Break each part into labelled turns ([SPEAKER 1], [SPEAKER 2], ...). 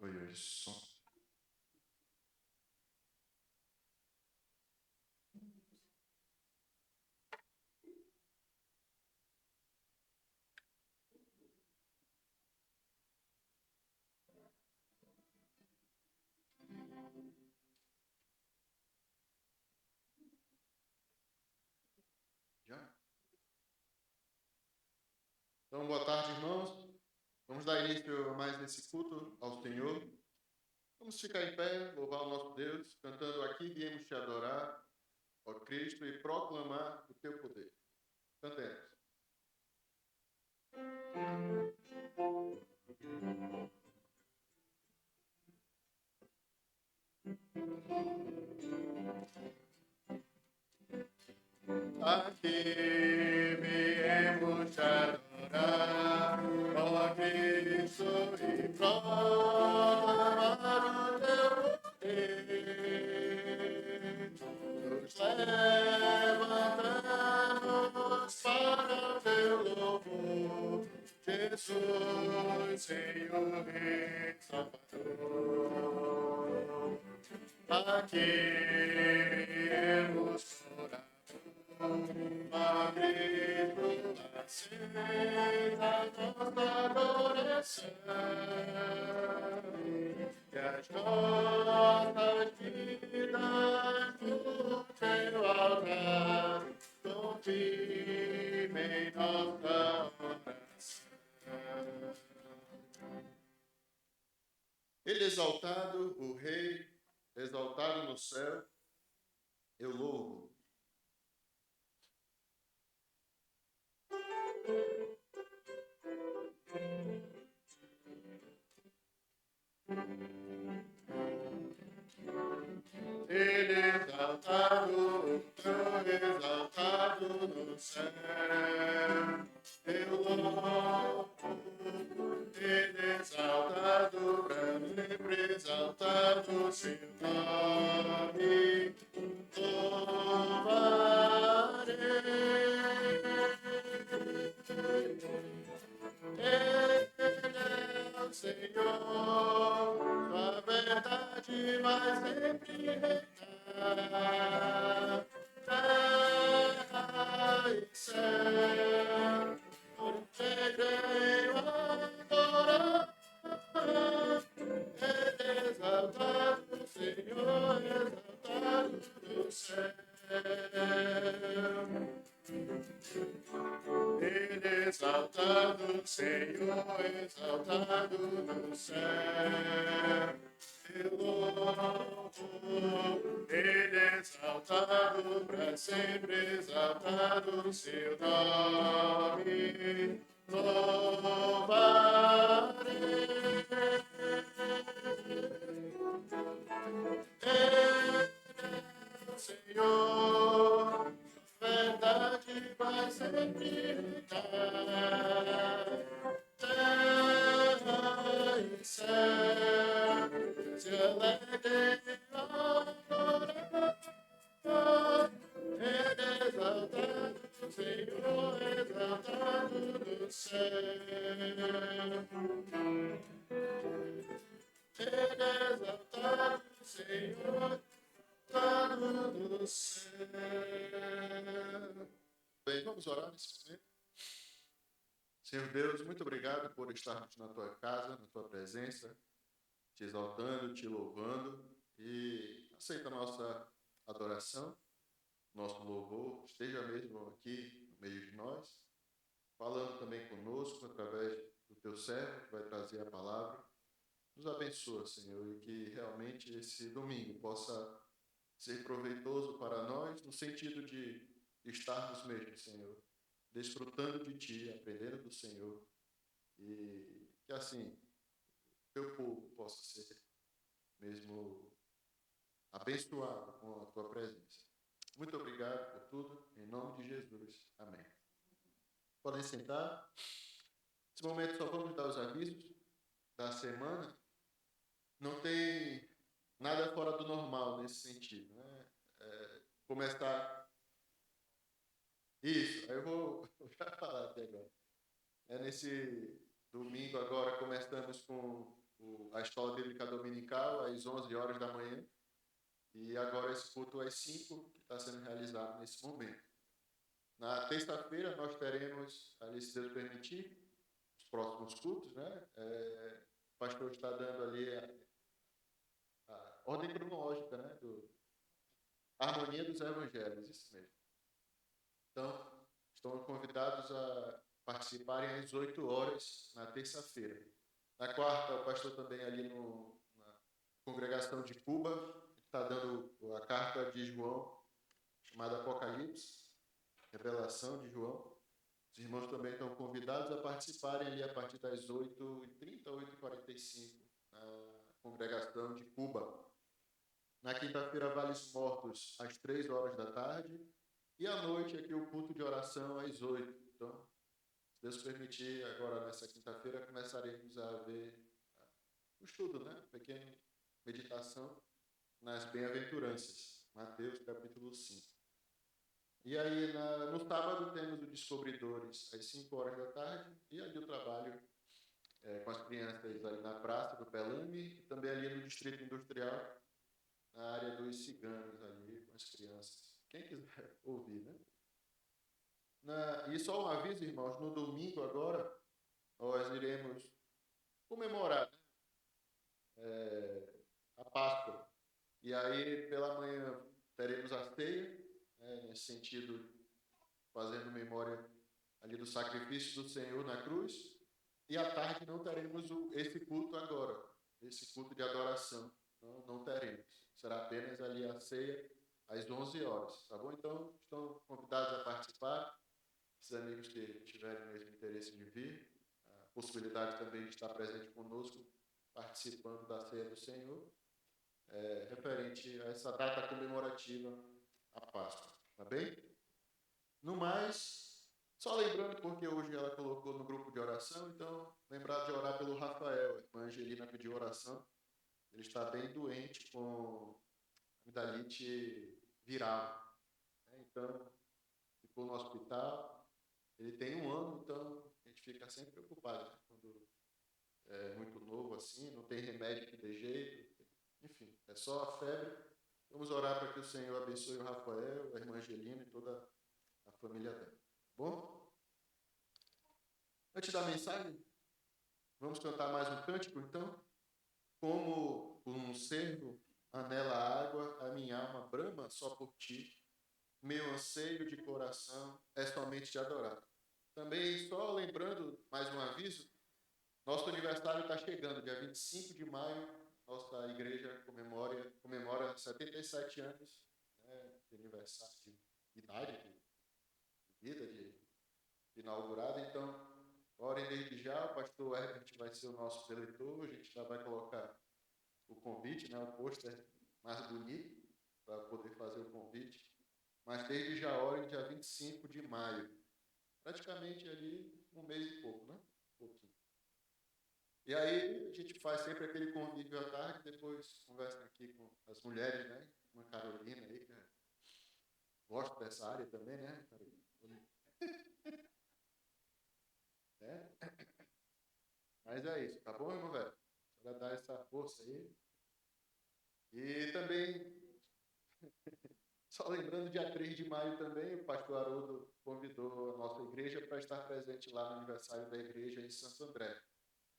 [SPEAKER 1] Oi, som. Já? Então, boa tarde, irmãos. Vamos dar início a mais esse culto ao Senhor. Vamos ficar em pé, louvar o nosso Deus, cantando aqui viemos te adorar, ó Cristo, e proclamar o teu poder. Cantemos. Aqui viemos te adorar, ó Cristo, e proclamar o teu poder. Nos levantamos para o teu louvor, Jesus, Senhor e Salvador. Aqui viemos orar. A Cristo acenda nossa adoração, que as nossas vidas no teu altar confirmem nossa oração. Ele exaltado, o Rei, exaltado no céu, eu louvo. Ele exaltado, tão exaltado no céu, eu louvo. Ele exaltado, pra sempre exaltado, seu nome louvarei. Ele é o Senhor, sua verdade vai sempre reinar. Terra e céu, cheguei a adorar. Ele exaltado, Senhor, exaltado no céu. Ele exaltado, Senhor, exaltado no céu. Eu louvo. Ele exaltado, para sempre exaltado, seu nome louvarei. Ele é o Senhor, verdade vai sempre reinar. Terra e céu se alegrem ao adorar. Ele exaltado, Senhor, exaltado no céu. Ele exaltado, Senhor, exaltado no céu. Bem, vamos orar nesse momento. Senhor Deus, muito obrigado por estarmos na tua casa, na tua presença, te exaltando, te louvando, e aceita a nossa adoração, nosso louvor, esteja mesmo aqui no meio de nós, falando também conosco através do teu servo que vai trazer a palavra. Nos abençoa, Senhor, e que realmente esse domingo possa ser proveitoso para nós, no sentido de estarmos mesmo, Senhor, desfrutando de Ti, aprendendo do Senhor, e que assim o Teu povo possa ser mesmo abençoado com a Tua presença. Muito obrigado por tudo, em nome de Jesus. Amém. Podem sentar. Nesse momento só vamos dar os avisos da semana. Não tem nada fora do normal nesse sentido, né? Começar... Isso, eu vou já falar até agora. Nesse domingo agora começamos com a escola bíblica dominical às 11 horas da manhã. E agora esse culto às 5, que está sendo realizado nesse momento. Na terça-feira nós teremos, ali se Deus permitir, os próximos cultos, né? O pastor está dando ali a ordem cronológica, né? A harmonia dos evangelhos, isso mesmo. Então, estão convidados a participarem às 8 horas na terça-feira. Na quarta, o pastor também ali na congregação de Cuba está dando a carta de João, chamada Apocalipse, Revelação de João. Os irmãos também estão convidados a participarem ali a partir das 8h30, 8h45, na congregação de Cuba. Na quinta-feira, Vales Mortos, às 3 horas da tarde. E à noite, aqui, o culto de oração às 8. Então, se Deus permitir, agora nessa quinta-feira, começaremos a ver o estudo, né? Pequena meditação nas bem-aventuranças. Mateus, capítulo 5. E aí, no sábado, temos o Descobridores, às 5 horas da tarde. E ali o trabalho com as crianças ali na Praça do Pelame. E também ali no Distrito Industrial, na área dos ciganos ali, com as crianças. Quem quiser ouvir, né? E só um aviso, irmãos, no domingo agora, nós iremos comemorar, né, a Páscoa. E aí, pela manhã, teremos a ceia, né, nesse sentido, fazendo memória ali do sacrifício do Senhor na cruz. E à tarde não teremos esse culto agora, esse culto de adoração. Não teremos. Será apenas ali a ceia às 11 horas, tá bom? Então, estão convidados a participar. Esses amigos que tiverem mesmo interesse de vir, a possibilidade também de estar presente conosco, participando da ceia do Senhor, referente a essa data comemorativa, a Páscoa, tá bem? No mais, só lembrando, porque hoje ela colocou no grupo de oração, então, lembrar de orar pelo Rafael. A irmã Angelina pediu oração. Ele está bem doente com amidalite viral, né? Então, ficou no hospital. Ele tem 1 ano, então a gente fica sempre preocupado, né? Quando é muito novo assim, não tem remédio que dê jeito. Enfim, é só a febre. Vamos orar para que o Senhor abençoe o Rafael, a irmã Angelina e toda a família dela. Bom? Antes da mensagem, vamos cantar mais um cântico, então? Como um cervo anela a água, a minha alma brama só por ti. Meu anseio de coração é somente te adorar. Também, só lembrando, mais um aviso, nosso aniversário está chegando, dia 25 de maio, nossa igreja comemora 77 anos, né, de aniversário, de idade, de vida, de inaugurada. Então, orem desde já, o pastor Herbert vai ser o nosso preletor, a gente já vai colocar o convite, né, o pôster mais bonito, para poder fazer o convite. Mas desde já orem, dia 25 de maio. Praticamente ali 1 mês e pouco, né? Um pouquinho. E aí a gente faz sempre aquele convívio à tarde, depois conversa aqui com as mulheres, né? Uma Carolina aí, que gosta dessa área também, né, Carolina? Mas é isso, tá bom, irmão velho? Para dar essa força aí. E também, só lembrando, dia 3 de maio também, o pastor Haroldo convidou a nossa igreja para estar presente lá no aniversário da igreja em Santo André.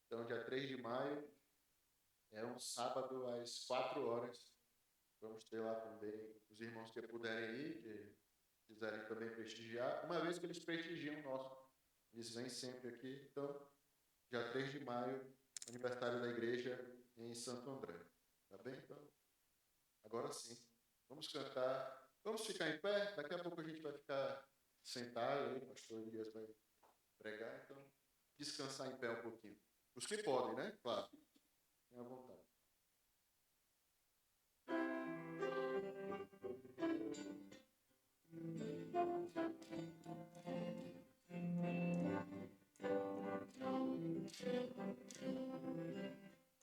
[SPEAKER 1] Então, dia 3 de maio, é um sábado às 4 horas. Vamos ter lá também os irmãos que puderem ir, que quiserem também prestigiar, uma vez que eles prestigiam o nosso. Eles vêm sempre aqui. Então, dia 3 de maio, aniversário da igreja em Santo André. Tá bem? Então, agora sim. Vamos cantar. Vamos ficar em pé. Daqui a pouco a gente vai ficar sentado aí. O pastor Elias vai pregar. Então, descansar em pé um pouquinho. Os que podem, né? Claro. Tenha vontade.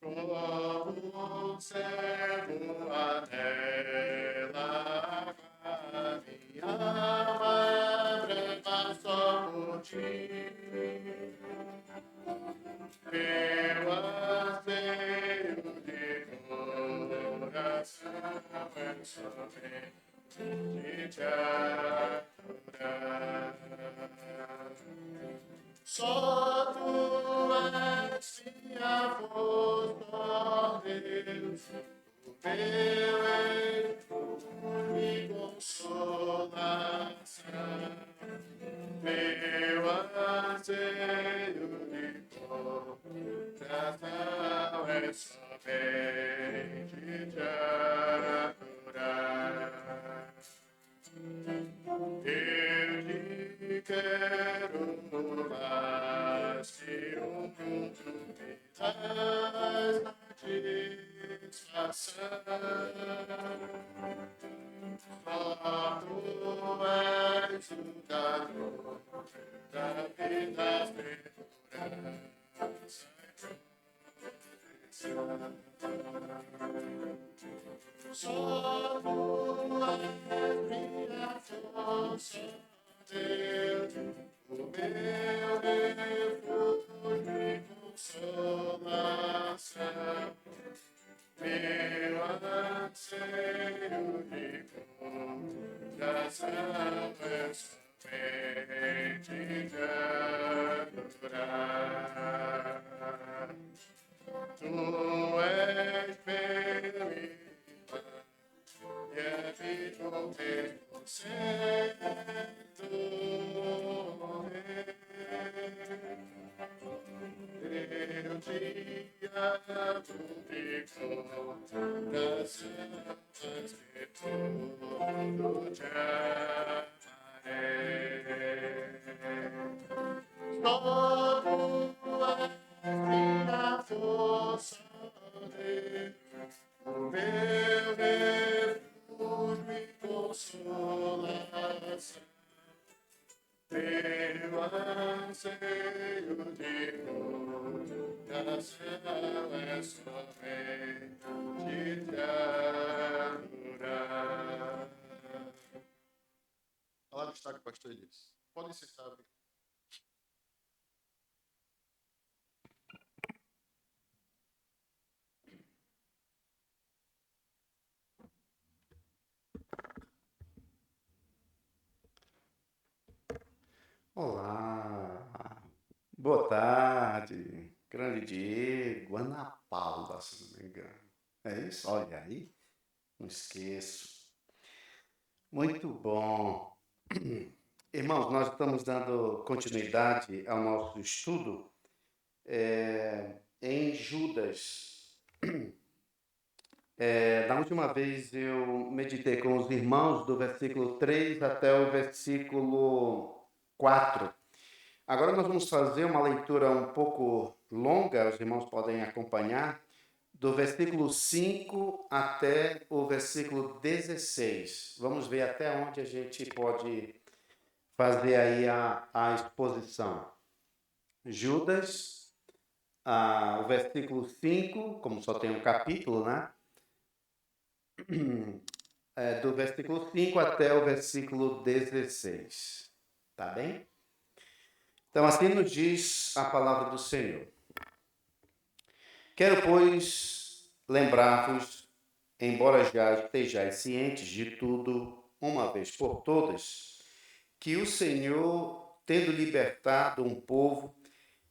[SPEAKER 1] Como um servo anela a minha alma brama só por ti. Meu anseio somente te adorar. Só tu és minha força, ó Deus, o meu refúgio e consolação, meu anseio de coração é somente te adorar. Eu te quero mais que o mundo me dás satisfação. Só tu és o dador da vida segurança e proteção. Só tu és minha força, Deus, o meu refúgio e consolação, meu anseio de coração é somente te adorar. Tu és meu irmão, e habito mesmo sendo morrer. Eu te amo de coração, mas que tudo te amarei. Só tu és minha força, Deus, o meu refúgio e consolação, meu anseio de coração é somente te adorar. A palavra está com o pastor Elias. Podem sentar, obrigado.
[SPEAKER 2] Olá, boa tarde, grande Diego, Ana Paula, se não me engano. É isso? Olha aí, não esqueço. Muito bom. Irmãos, nós estamos dando continuidade ao nosso estudo em Judas. Na última vez eu meditei com os irmãos do versículo 3 até o versículo 4. Agora nós vamos fazer uma leitura um pouco longa, os irmãos podem acompanhar, do versículo 5 até o versículo 16. Vamos ver até onde a gente pode fazer aí a exposição. Judas, o versículo 5, como só tem um capítulo, né? Do versículo 5 até o versículo 16. Tá bem? Então, assim nos diz a palavra do Senhor. Quero, pois, lembrar-vos, embora já estejais cientes de tudo, uma vez por todas, que o Senhor, tendo libertado um povo,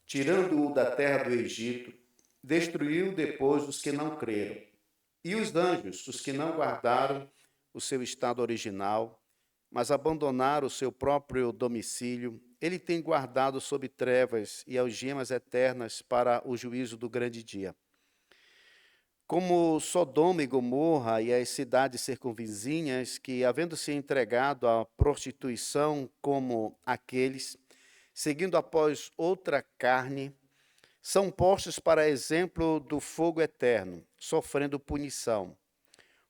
[SPEAKER 2] tirando-o da terra do Egito, destruiu depois os que não creram. E os anjos, os que não guardaram o seu estado original, mas abandonaram o seu próprio domicílio, ele tem guardado sob trevas e algemas eternas para o juízo do grande dia. Como Sodoma e Gomorra e as cidades circunvizinhas, que, havendo-se entregado à prostituição como aqueles, seguindo após outra carne, são postos para exemplo do fogo eterno, sofrendo punição.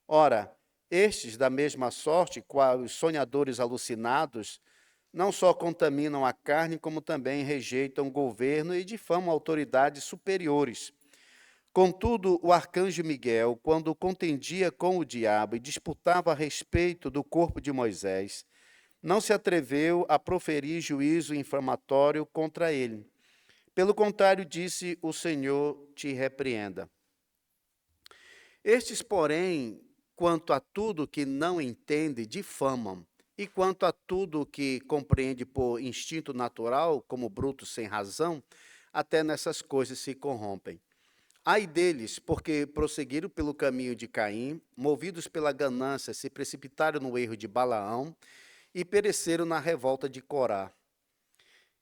[SPEAKER 2] Ora, estes, da mesma sorte, qual os sonhadores alucinados, não só contaminam a carne, como também rejeitam o governo e difamam autoridades superiores. Contudo, o arcanjo Miguel, quando contendia com o diabo e disputava a respeito do corpo de Moisés, não se atreveu a proferir juízo infamatório contra ele. Pelo contrário, disse: o Senhor te repreenda. Estes, porém, quanto a tudo que não entende, difamam, e quanto a tudo que compreende por instinto natural, como brutos sem razão, até nessas coisas se corrompem. Ai deles, porque prosseguiram pelo caminho de Caim, movidos pela ganância, se precipitaram no erro de Balaão e pereceram na revolta de Corá.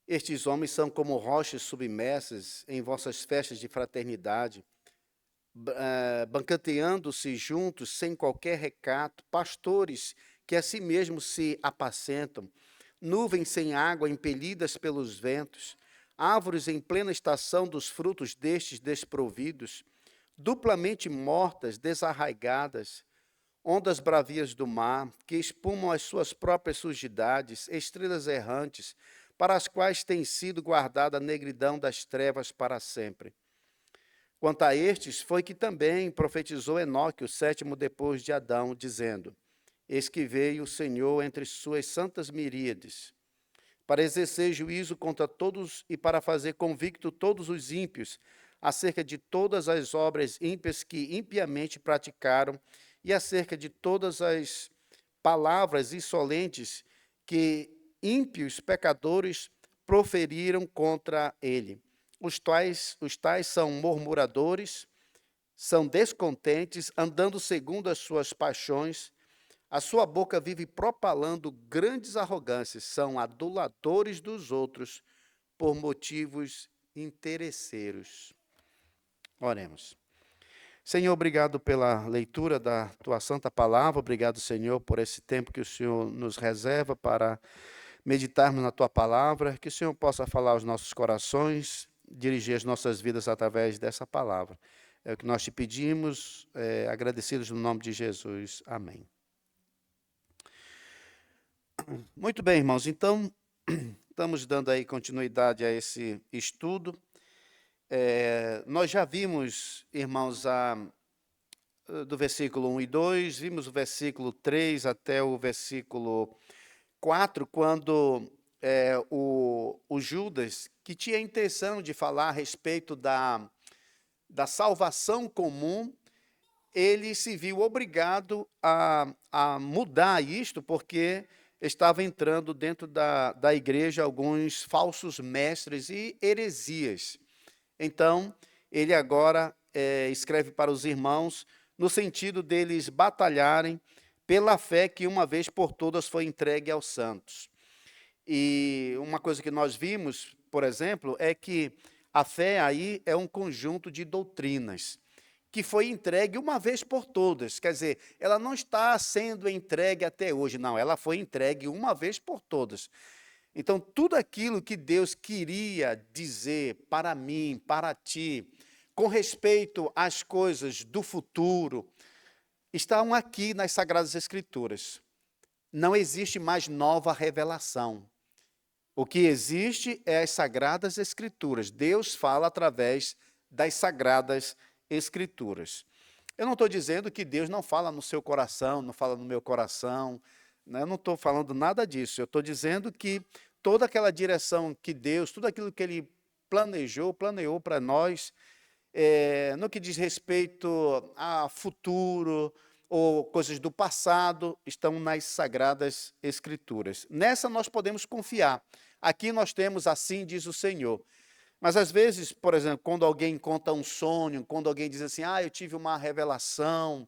[SPEAKER 2] Estes homens são como rochas submersas em vossas festas de fraternidade, banqueteando-se juntos sem qualquer recato, pastores que a si mesmos se apacentam, nuvens sem água impelidas pelos ventos, árvores em plena estação dos frutos destes desprovidos, duplamente mortas, desarraigadas, ondas bravias do mar, que espumam as suas próprias sujidades, estrelas errantes, para as quais tem sido guardada a negridão das trevas para sempre. Quanto a estes, foi que também profetizou Enoque, o sétimo depois de Adão, dizendo: Eis que veio o Senhor entre suas santas miríades, para exercer juízo contra todos e para fazer convicto todos os ímpios, acerca de todas as obras ímpias que impiamente praticaram, e acerca de todas as palavras insolentes que ímpios pecadores proferiram contra ele. Os tais são murmuradores, são descontentes, andando segundo as suas paixões. A sua boca vive propalando grandes arrogâncias, são aduladores dos outros por motivos interesseiros. Oremos. Senhor, obrigado pela leitura da Tua Santa Palavra, obrigado, Senhor, por esse tempo que o Senhor nos reserva para meditarmos na Tua Palavra, que o Senhor possa falar aos nossos corações, dirigir as nossas vidas através dessa palavra. É o que nós te pedimos, agradecidos no nome de Jesus. Amém. Muito bem, irmãos, então, estamos dando aí continuidade a esse estudo. Nós já vimos, irmãos, do versículo 1 e 2, vimos o versículo 3 até o versículo 4, quando o Judas, que tinha a intenção de falar a respeito da salvação comum, ele se viu obrigado a mudar isto, porque estava entrando dentro da igreja alguns falsos mestres e heresias. Então, ele agora escreve para os irmãos no sentido deles batalharem pela fé que uma vez por todas foi entregue aos santos. E uma coisa que nós vimos, por exemplo, é que a fé aí é um conjunto de doutrinas que foi entregue uma vez por todas. Quer dizer, ela não está sendo entregue até hoje, não, ela foi entregue uma vez por todas. Então, tudo aquilo que Deus queria dizer para mim, para ti, com respeito às coisas do futuro, estão aqui nas Sagradas Escrituras. Não existe mais nova revelação. O que existe é as Sagradas Escrituras. Deus fala através das Sagradas Escrituras. Eu não estou dizendo que Deus não fala no seu coração, não fala no meu coração, né? Eu não estou falando nada disso. Eu estou dizendo que toda aquela direção que Deus, tudo aquilo que Ele planeou para nós, no que diz respeito a futuro ou coisas do passado, estão nas Sagradas Escrituras. Nessa nós podemos confiar. Aqui nós temos assim diz o Senhor. Mas às vezes, por exemplo, quando alguém conta um sonho, quando alguém diz assim, eu tive uma revelação.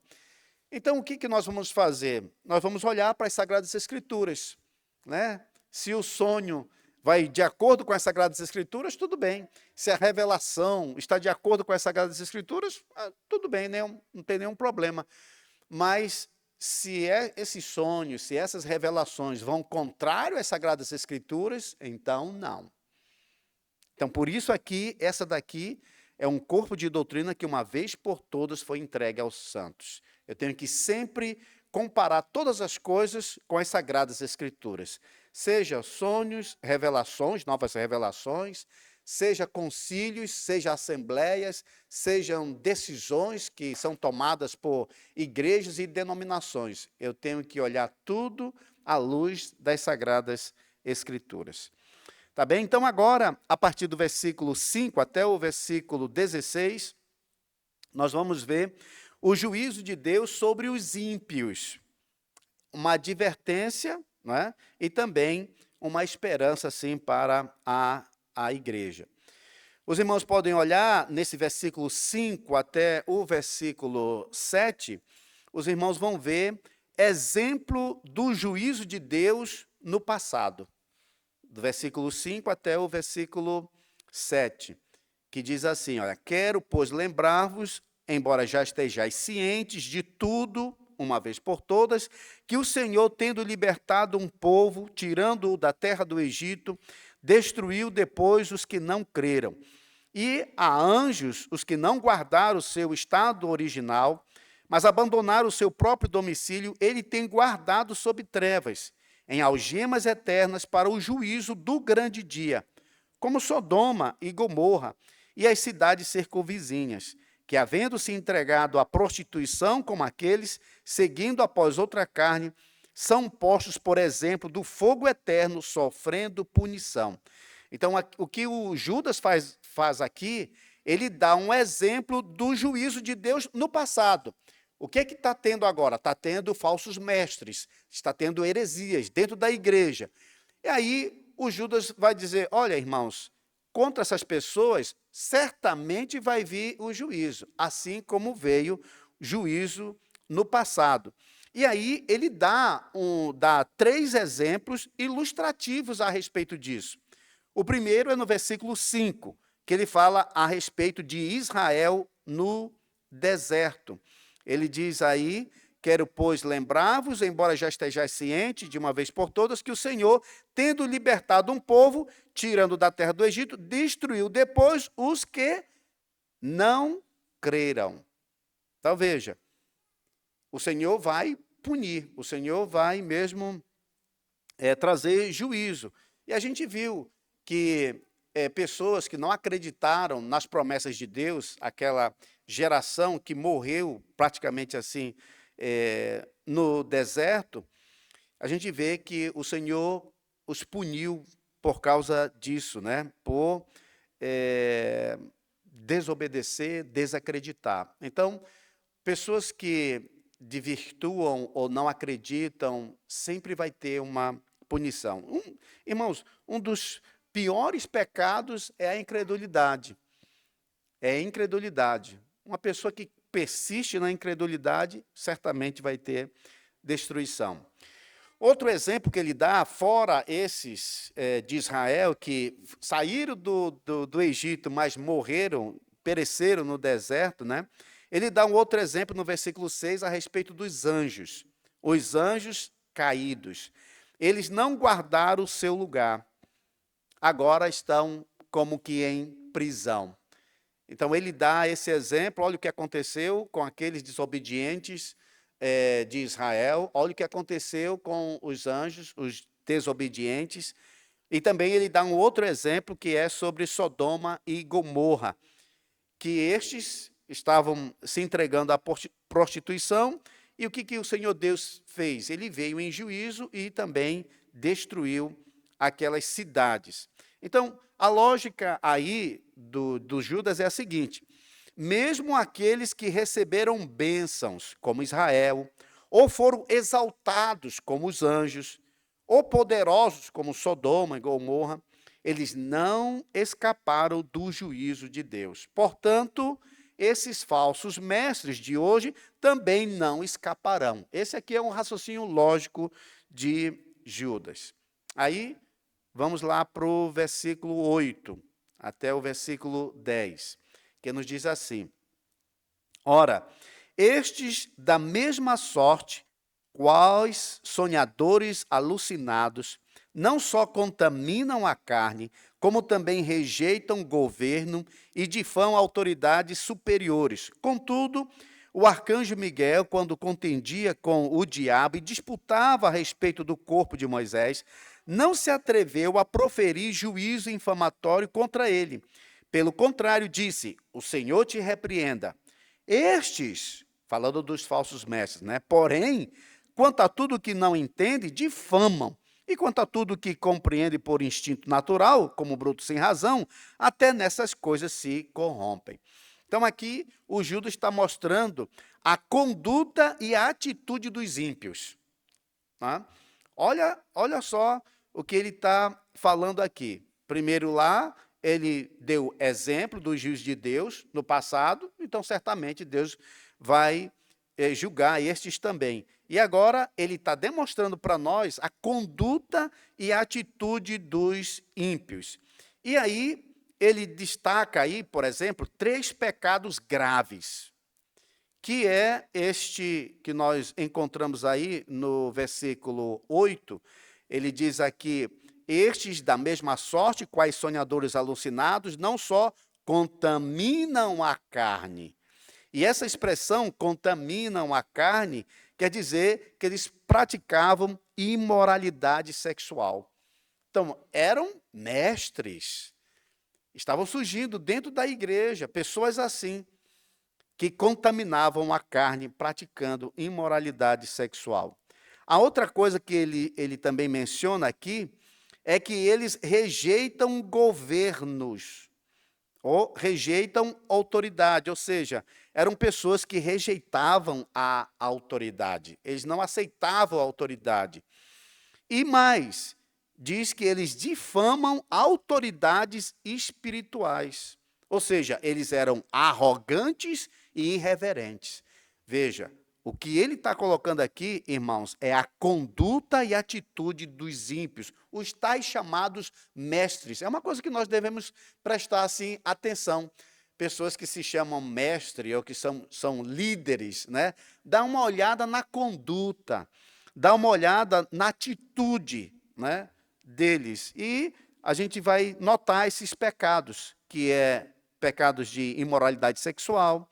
[SPEAKER 2] Então, o que nós vamos fazer? Nós vamos olhar para as Sagradas Escrituras, né? Se o sonho vai de acordo com as Sagradas Escrituras, tudo bem. Se a revelação está de acordo com as Sagradas Escrituras, tudo bem, não tem nenhum problema. Mas se esses sonhos, se essas revelações vão contrário às Sagradas Escrituras, então não. Então, por isso aqui, essa daqui é um corpo de doutrina que uma vez por todas foi entregue aos santos. Eu tenho que sempre comparar todas as coisas com as Sagradas Escrituras. Seja sonhos, revelações, novas revelações, seja concílios, seja assembleias, sejam decisões que são tomadas por igrejas e denominações. Eu tenho que olhar tudo à luz das Sagradas Escrituras. Tá bem? Então, agora, a partir do versículo 5 até o versículo 16, nós vamos ver o juízo de Deus sobre os ímpios. Uma advertência, né? E também uma esperança, assim, para a igreja. Os irmãos podem olhar nesse versículo 5 até o versículo 7, os irmãos vão ver exemplo do juízo de Deus no passado. Do versículo 5 até o versículo 7, que diz assim, olha, quero, pois, lembrar-vos, embora já estejais cientes de tudo, uma vez por todas, que o Senhor, tendo libertado um povo, tirando-o da terra do Egito, destruiu depois os que não creram. E a anjos, os que não guardaram o seu estado original, mas abandonaram o seu próprio domicílio, ele tem guardado sob trevas, em algemas eternas para o juízo do grande dia, como Sodoma e Gomorra e as cidades circunvizinhas, que, havendo se entregado à prostituição como aqueles, seguindo após outra carne, são postos, por exemplo, do fogo eterno, sofrendo punição. Então, o que o Judas faz aqui, ele dá um exemplo do juízo de Deus no passado. O que está tendo agora? Está tendo falsos mestres, está tendo heresias dentro da igreja. E aí o Judas vai dizer, olha, irmãos, contra essas pessoas, certamente vai vir o juízo, assim como veio juízo no passado. E aí ele dá 3 exemplos ilustrativos a respeito disso. O primeiro é no versículo 5, que ele fala a respeito de Israel no deserto. Ele diz aí, quero, pois, lembrar-vos, embora já estejais cientes, de uma vez por todas, que o Senhor, tendo libertado um povo, tirando da terra do Egito, destruiu depois os que não creram. Então, veja, o Senhor vai punir, o Senhor vai mesmo trazer juízo. E a gente viu que pessoas que não acreditaram nas promessas de Deus, aquela geração que morreu praticamente assim no deserto, a gente vê que o Senhor os puniu por causa disso, né? Por desobedecer, desacreditar. Então, pessoas que desvirtuam ou não acreditam, sempre vai ter uma punição. Irmãos, um dos piores pecados é a incredulidade. É a incredulidade. Uma pessoa que persiste na incredulidade, certamente vai ter destruição. Outro exemplo que ele dá, fora esses de Israel, que saíram do Egito, mas morreram, pereceram no deserto, né? Ele dá um outro exemplo no versículo 6 a respeito dos anjos. Os anjos caídos. Eles não guardaram o seu lugar. Agora estão como que em prisão. Então, ele dá esse exemplo, olha o que aconteceu com aqueles desobedientes de Israel, olha o que aconteceu com os anjos, os desobedientes, e também ele dá um outro exemplo, que é sobre Sodoma e Gomorra, que estes estavam se entregando à prostituição, e o que o Senhor Deus fez? Ele veio em juízo e também destruiu aquelas cidades. Então, a lógica aí do Judas é a seguinte: mesmo aqueles que receberam bênçãos, como Israel, ou foram exaltados, como os anjos, ou poderosos, como Sodoma e Gomorra, eles não escaparam do juízo de Deus. Portanto, esses falsos mestres de hoje também não escaparão. Esse aqui é um raciocínio lógico de Judas. Aí, vamos lá para o versículo 8, até o versículo 10, que nos diz assim: ora, estes da mesma sorte, quais sonhadores alucinados, não só contaminam a carne, como também rejeitam o governo e difamam autoridades superiores. Contudo, o arcanjo Miguel, quando contendia com o diabo e disputava a respeito do corpo de Moisés, não se atreveu a proferir juízo infamatório contra ele. Pelo contrário, disse: o Senhor te repreenda. Estes, falando dos falsos mestres, né? Porém, quanto a tudo que não entende, difamam. E quanto a tudo que compreende por instinto natural, como bruto sem razão, até nessas coisas se corrompem. Então, aqui, o Judas está mostrando a conduta e a atitude dos ímpios. Tá? Olha só o que ele está falando aqui. Primeiro lá, ele deu exemplo dos juízes de Deus no passado, então certamente Deus vai julgar estes também. E agora ele está demonstrando para nós a conduta e a atitude dos ímpios. E aí ele destaca aí, por exemplo, 3 pecados graves, que é este que nós encontramos aí no versículo 8, ele diz aqui: estes da mesma sorte, quais sonhadores alucinados, não só contaminam a carne. E essa expressão, contaminam a carne, quer dizer que eles praticavam imoralidade sexual. Então, eram mestres, estavam surgindo dentro da igreja, pessoas assim, que contaminavam a carne praticando imoralidade sexual. A outra coisa que ele também menciona aqui é que eles rejeitam governos, ou rejeitam autoridade, ou seja, eram pessoas que rejeitavam a autoridade, eles não aceitavam a autoridade. E mais, diz que eles difamam autoridades espirituais, ou seja, eles eram arrogantes e irreverentes. Veja, o que ele está colocando aqui, irmãos, é a conduta e atitude dos ímpios, os tais chamados mestres. É uma coisa que nós devemos prestar assim, atenção. Pessoas que se chamam mestre ou que são líderes, né? Dá uma olhada na conduta, dá uma olhada na atitude, né, deles. E a gente vai notar esses pecados, que é pecados de imoralidade sexual,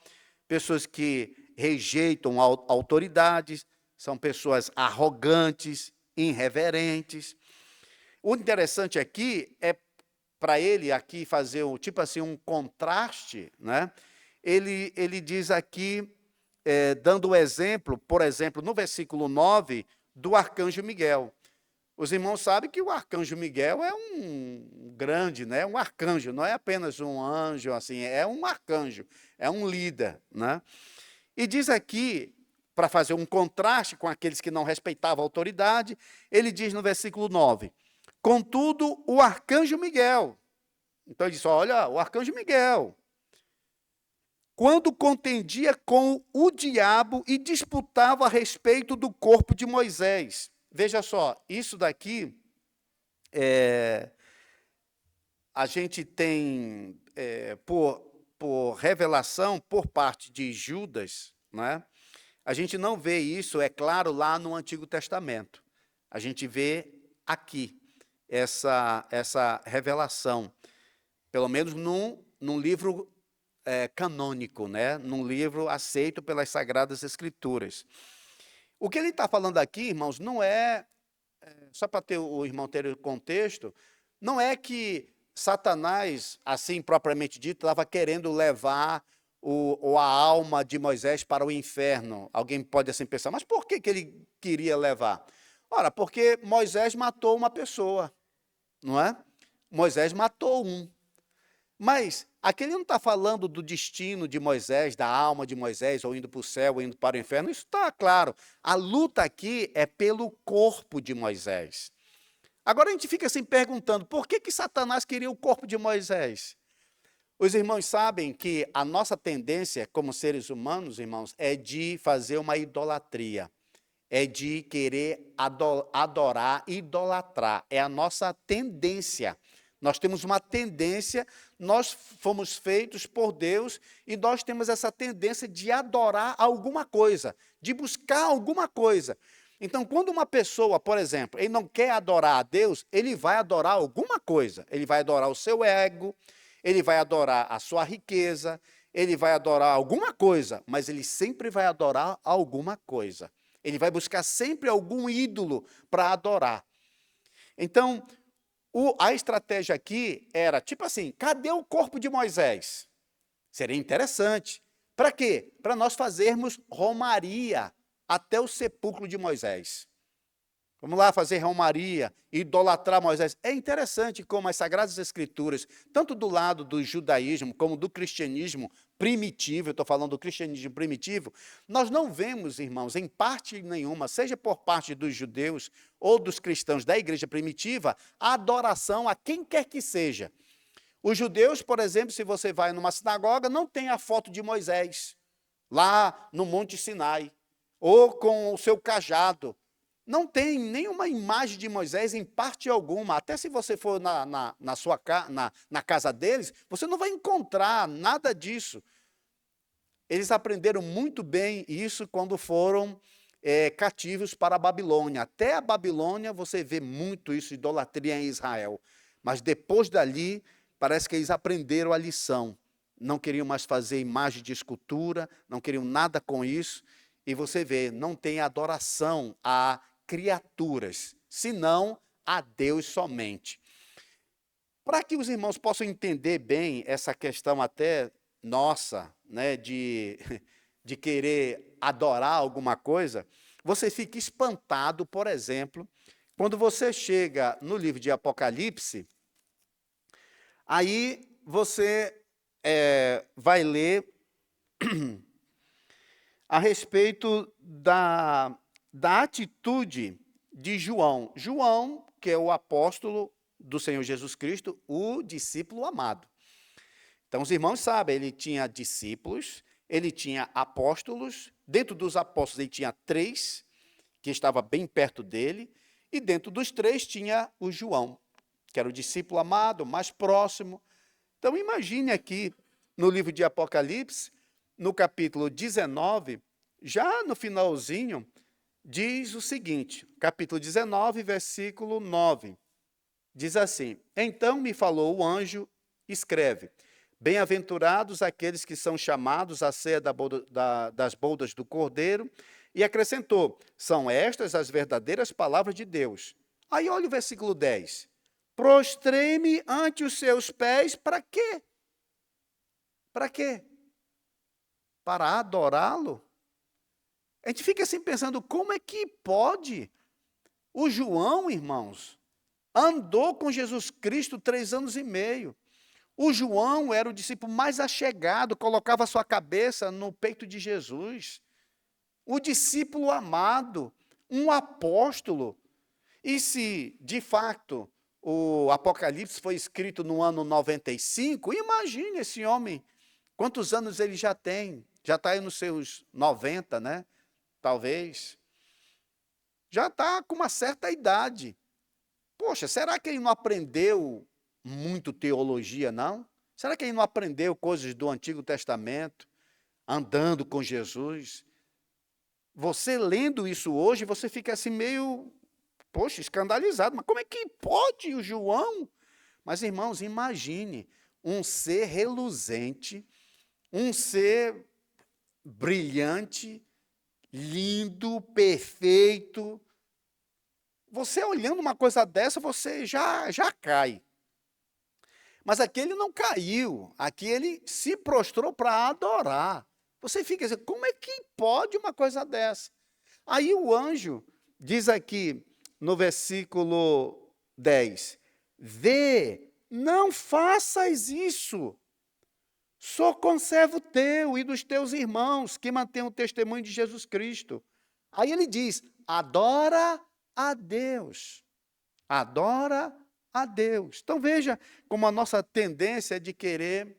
[SPEAKER 2] pessoas que rejeitam autoridades, são pessoas arrogantes, irreverentes. O interessante aqui é, para ele aqui fazer tipo assim, um contraste, né? Ele diz aqui, dando o exemplo, por exemplo, no versículo 9, do arcanjo Miguel. Os irmãos sabem que o arcanjo Miguel é um grande, né? Um arcanjo, não é apenas um anjo, assim, é um arcanjo, é um líder, né? E diz aqui, para fazer um contraste com aqueles que não respeitavam a autoridade, ele diz no versículo 9, contudo, o arcanjo Miguel, então ele diz, olha, o arcanjo Miguel, quando contendia com o diabo e disputava a respeito do corpo de Moisés. Veja só, isso daqui, a gente tem, por revelação, por parte de Judas, né? A gente não vê isso, é claro, lá no Antigo Testamento. A gente vê aqui essa revelação, pelo menos num livro canônico, né? Num livro aceito pelas Sagradas Escrituras. O que ele está falando aqui, irmãos, não só para o irmão ter o contexto, não é que Satanás, assim propriamente dito, estava querendo levar a alma de Moisés para o inferno. Alguém pode assim pensar, mas por que ele queria levar? Ora, porque Moisés matou uma pessoa, não é? Moisés matou um. Mas aqui ele não está falando do destino de Moisés, da alma de Moisés, ou indo para o céu, ou indo para o inferno. Isso está claro. A luta aqui é pelo corpo de Moisés. Agora a gente fica assim perguntando, por que Satanás queria o corpo de Moisés? Os irmãos sabem que a nossa tendência como seres humanos, irmãos, é de fazer uma idolatria, é de querer adorar, idolatrar, é a nossa tendência. Nós temos uma tendência, nós fomos feitos por Deus e nós temos essa tendência de adorar alguma coisa, de buscar alguma coisa. Então, quando uma pessoa, por exemplo, ele não quer adorar a Deus, ele vai adorar alguma coisa. Ele vai adorar o seu ego, ele vai adorar a sua riqueza, ele vai adorar alguma coisa, mas ele sempre vai adorar alguma coisa. Ele vai buscar sempre algum ídolo para adorar. Então, a estratégia aqui era, tipo assim, cadê o corpo de Moisés? Seria interessante. Para quê? Para nós fazermos romaria até o sepulcro de Moisés. Vamos lá fazer romaria, idolatrar Moisés. É interessante como as Sagradas Escrituras, tanto do lado do judaísmo como do cristianismo primitivo, eu estou falando do cristianismo primitivo, nós não vemos, irmãos, em parte nenhuma, seja por parte dos judeus ou dos cristãos da igreja primitiva, a adoração a quem quer que seja. Os judeus, por exemplo, se você vai numa sinagoga, não tem a foto de Moisés, lá no Monte Sinai, ou com o seu cajado. Não tem nenhuma imagem de Moisés em parte alguma. Até se você for na casa deles, você não vai encontrar nada disso. Eles aprenderam muito bem isso quando foram cativos para a Babilônia. Até a Babilônia você vê muito isso, idolatria em Israel. Mas depois dali, parece que eles aprenderam a lição. Não queriam mais fazer imagem de escultura, não queriam nada com isso. E você vê, não tem adoração a criaturas, senão a Deus somente. Para que os irmãos possam entender bem essa questão até nossa, né, de querer adorar alguma coisa, você fica espantado, por exemplo, quando você chega no livro de Apocalipse, aí você vai ler a respeito da atitude de João. João, que é o apóstolo do Senhor Jesus Cristo, o discípulo amado. Então, os irmãos sabem, ele tinha discípulos, ele tinha apóstolos, dentro dos apóstolos ele tinha 3, que estava bem perto dele, e dentro dos 3 tinha o João, que era o discípulo amado, mais próximo. Então, imagine aqui, no livro de Apocalipse, no capítulo 19, já no finalzinho, diz o seguinte, capítulo 19, versículo 9, diz assim: Então me falou o anjo, escreve, bem-aventurados aqueles que são chamados à ceia das bodas do Cordeiro, e acrescentou, são estas as verdadeiras palavras de Deus. Aí olha o versículo 10, prostrei-me ante os seus pés, para quê? Para quê? Para adorá-lo? A gente fica assim pensando, como é que pode? O João, irmãos, andou com Jesus Cristo 3 anos e meio. O João era o discípulo mais achegado, colocava sua cabeça no peito de Jesus. O discípulo amado, um apóstolo. E se, de fato, o Apocalipse foi escrito no ano 95, imagine esse homem, quantos anos ele já tem? Já está aí nos seus 90, né? Talvez. Já está com uma certa idade. Poxa, será que ele não aprendeu muito teologia, não? Será que ele não aprendeu coisas do Antigo Testamento, andando com Jesus? Você lendo isso hoje, você fica assim meio, poxa, escandalizado. Mas como é que pode o João? Mas, irmãos, imagine um ser reluzente, um ser brilhante, lindo, perfeito. Você olhando uma coisa dessa, você já cai. Mas aqui ele não caiu, aqui ele se prostrou para adorar. Você fica assim, como é que pode uma coisa dessa? Aí o anjo diz aqui no versículo 10, vê, não faças isso. Sou conservo teu e dos teus irmãos que mantêm o testemunho de Jesus Cristo. Aí ele diz, adora a Deus. Adora a Deus. Então veja como a nossa tendência é de querer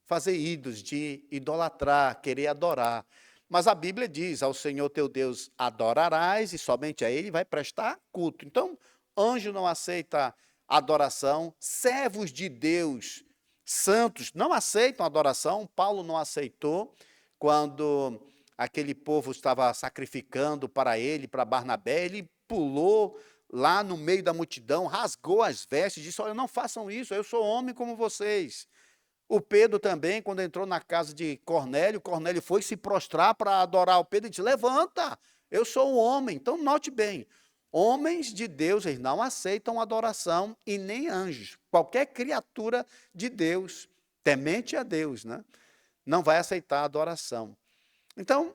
[SPEAKER 2] fazer ídolos, de idolatrar, querer adorar. Mas a Bíblia diz, ao Senhor teu Deus adorarás e somente a Ele vai prestar culto. Então, anjo não aceita adoração, servos de Deus, santos, não aceitam adoração. Paulo não aceitou quando aquele povo estava sacrificando para ele, para Barnabé, ele pulou lá no meio da multidão, rasgou as vestes, disse, olha, não façam isso, eu sou homem como vocês. O Pedro também, quando entrou na casa de Cornélio, Cornélio foi se prostrar para adorar o Pedro e disse, levanta, eu sou um homem. Então, note bem, homens de Deus, eles não aceitam adoração e nem anjos. Qualquer criatura de Deus, temente a Deus, né, não vai aceitar adoração. Então,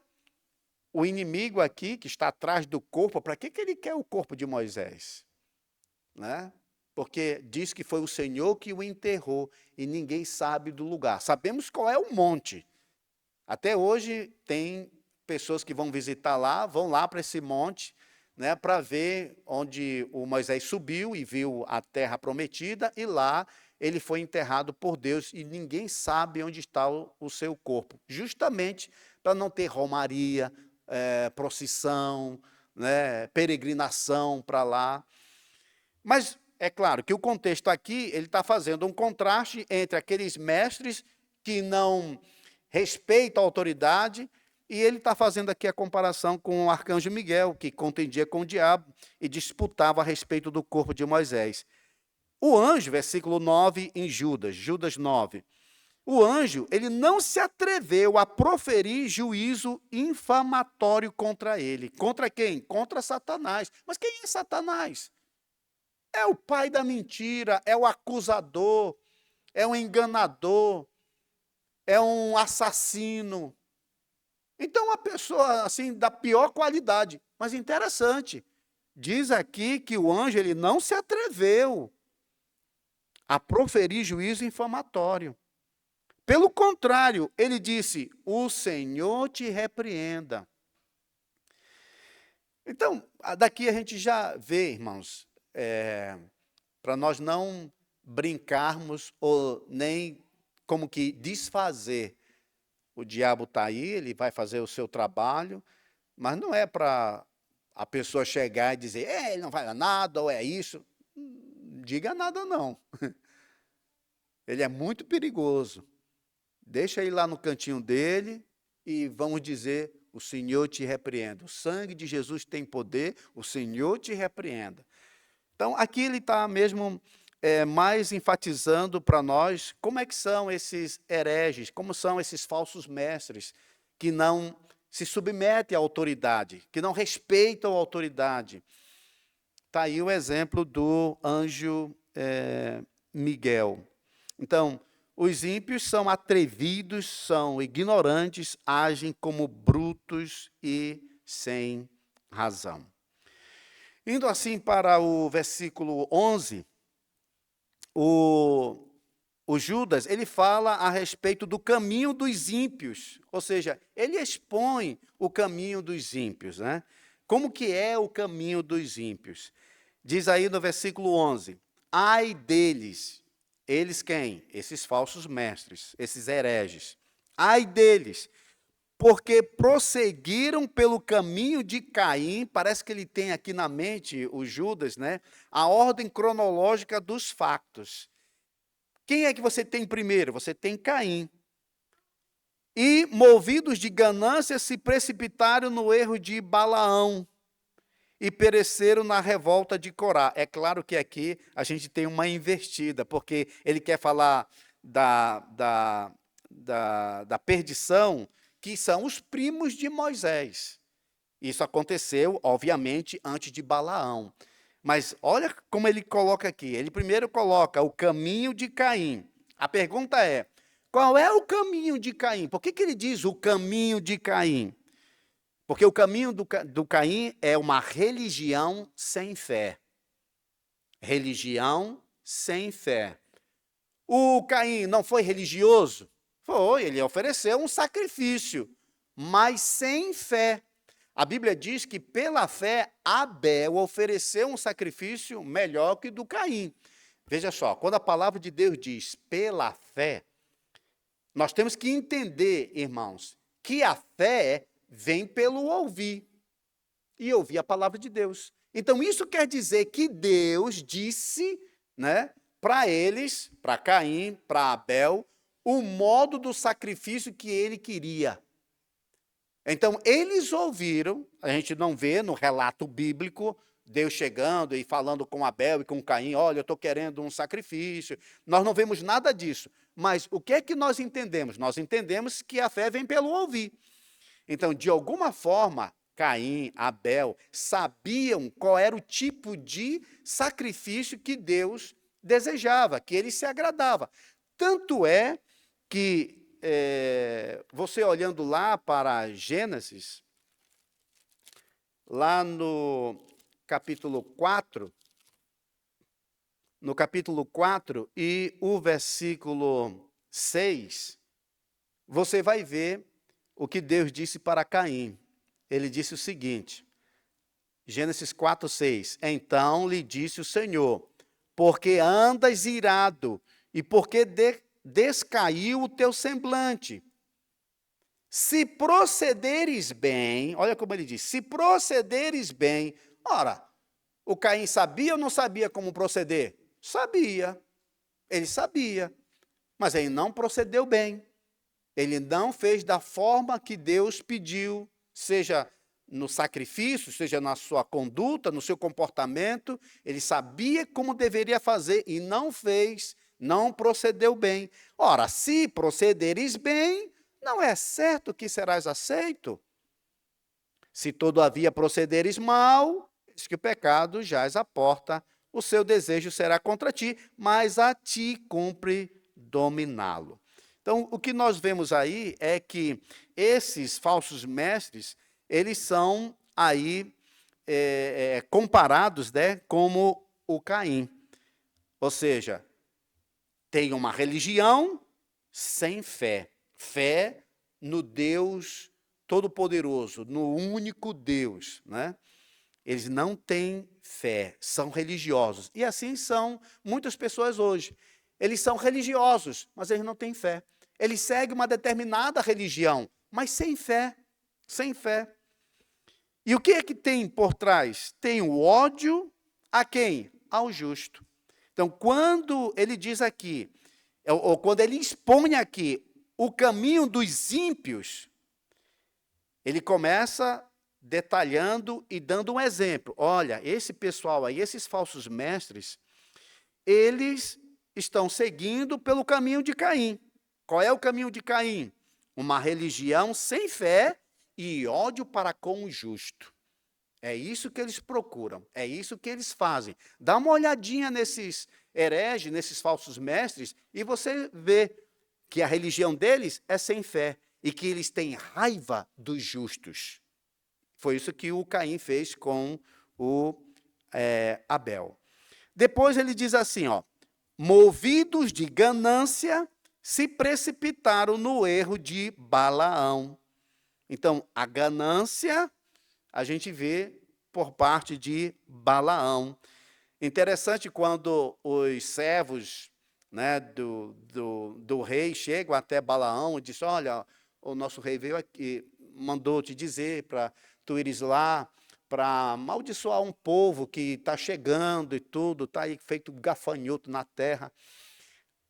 [SPEAKER 2] o inimigo aqui, que está atrás do corpo, para que ele quer o corpo de Moisés? Né? Porque diz que foi o Senhor que o enterrou e ninguém sabe do lugar. Sabemos qual é o monte. Até hoje tem pessoas que vão visitar lá, vão lá para esse monte, né, para ver onde o Moisés subiu e viu a terra prometida, e lá ele foi enterrado por Deus e ninguém sabe onde está o seu corpo. Justamente para não ter romaria, procissão, né, peregrinação para lá. Mas é claro que o contexto aqui, ele está fazendo um contraste entre aqueles mestres que não respeitam a autoridade, e ele está fazendo aqui a comparação com o arcanjo Miguel, que contendia com o diabo e disputava a respeito do corpo de Moisés. O anjo, versículo 9, em Judas 9, o anjo, ele não se atreveu a proferir juízo infamatório contra ele. Contra quem? Contra Satanás. Mas quem é Satanás? É o pai da mentira, é o acusador, é o enganador, é um assassino. Então, uma pessoa assim da pior qualidade. Mas interessante, diz aqui que o anjo ele não se atreveu a proferir juízo infamatório. Pelo contrário, ele disse: o Senhor te repreenda. Então, daqui a gente já vê, irmãos, para nós não brincarmos ou nem como que desfazer. O diabo está aí, ele vai fazer o seu trabalho, mas não é para a pessoa chegar e dizer, ele não vai a nada, ou é isso. Diga nada não. Ele é muito perigoso. Deixa ele lá no cantinho dele e vamos dizer, o Senhor te repreenda. O sangue de Jesus tem poder, o Senhor te repreenda. Então, aqui ele está mesmo mais enfatizando para nós como é que são esses hereges, como são esses falsos mestres que não se submetem à autoridade, que não respeitam a autoridade. Está aí o exemplo do anjo Miguel. Então, os ímpios são atrevidos, são ignorantes, agem como brutos e sem razão. Indo assim para o versículo 11, o Judas, ele fala a respeito do caminho dos ímpios, ou seja, ele expõe o caminho dos ímpios, né? Como que é o caminho dos ímpios? Diz aí no versículo 11, ai deles, eles quem? Esses falsos mestres, esses hereges, ai deles, porque prosseguiram pelo caminho de Caim, parece que ele tem aqui na mente, o Judas, né, a ordem cronológica dos fatos. Quem é que você tem primeiro? Você tem Caim. E, movidos de ganância, se precipitaram no erro de Balaão e pereceram na revolta de Corá. É claro que aqui a gente tem uma invertida, porque ele quer falar da perdição, que são os primos de Moisés. Isso aconteceu, obviamente, antes de Balaão. Mas olha como ele coloca aqui. Ele primeiro coloca o caminho de Caim. A pergunta é, qual é o caminho de Caim? Por que ele diz o caminho de Caim? Porque o caminho do Caim é uma religião sem fé. Religião sem fé. O Caim não foi religioso? Foi, ele ofereceu um sacrifício, mas sem fé. A Bíblia diz que, pela fé, Abel ofereceu um sacrifício melhor que o do Caim. Veja só, quando a palavra de Deus diz pela fé, nós temos que entender, irmãos, que a fé vem pelo ouvir. E ouvir a palavra de Deus. Então, isso quer dizer que Deus disse, né, para eles, para Caim, para Abel, o modo do sacrifício que ele queria. Então, eles ouviram, a gente não vê no relato bíblico, Deus chegando e falando com Abel e com Caim, olha, eu estou querendo um sacrifício. Nós não vemos nada disso. Mas o que é que nós entendemos? Nós entendemos que a fé vem pelo ouvir. Então, de alguma forma, Caim, Abel, sabiam qual era o tipo de sacrifício que Deus desejava, que ele se agradava. Tanto é que, você olhando lá para Gênesis, lá no capítulo 4, e o versículo 6, você vai ver o que Deus disse para Caim. Ele disse o seguinte, Gênesis 4, 6. Então lhe disse o Senhor, porque andas irado e porque descaiu o teu semblante. Se procederes bem, olha como ele diz, se procederes bem. Ora, o Caim sabia ou não sabia como proceder? Sabia, ele sabia, mas ele não procedeu bem. Ele não fez da forma que Deus pediu, seja no sacrifício, seja na sua conduta, no seu comportamento. Ele sabia como deveria fazer e não fez, não procedeu bem. Ora, se procederes bem, não é certo que serás aceito. Se todavia procederes mal, diz que o pecado jaz à porta, o seu desejo será contra ti, mas a ti cumpre dominá-lo. Então, o que nós vemos aí é que esses falsos mestres, eles são aí comparados, né, como o Caim. Ou seja, tem uma religião sem fé. Fé no Deus Todo-Poderoso, no único Deus, né? Eles não têm fé, são religiosos. E assim são muitas pessoas hoje. Eles são religiosos, mas eles não têm fé. Eles seguem uma determinada religião, mas sem fé, sem fé. E o que é que tem por trás? Tem o ódio a quem? Ao justo. Então, quando ele diz aqui, ou quando ele expõe aqui o caminho dos ímpios, ele começa detalhando e dando um exemplo. Olha, esse pessoal aí, esses falsos mestres, eles estão seguindo pelo caminho de Caim. Qual é o caminho de Caim? Uma religião sem fé e ódio para com o justo. É isso que eles procuram, é isso que eles fazem. Dá uma olhadinha nesses hereges, nesses falsos mestres, e você vê que a religião deles é sem fé e que eles têm raiva dos justos. Foi isso que o Caim fez com o Abel. Depois ele diz assim, ó, movidos de ganância, se precipitaram no erro de Balaão. Então, a ganância a gente vê por parte de Balaão. Interessante quando os servos, né, do rei chegam até Balaão e dizem, olha, o nosso rei veio aqui, mandou te dizer para tu ires lá para amaldiçoar um povo que está chegando e tudo, está aí feito gafanhoto na terra.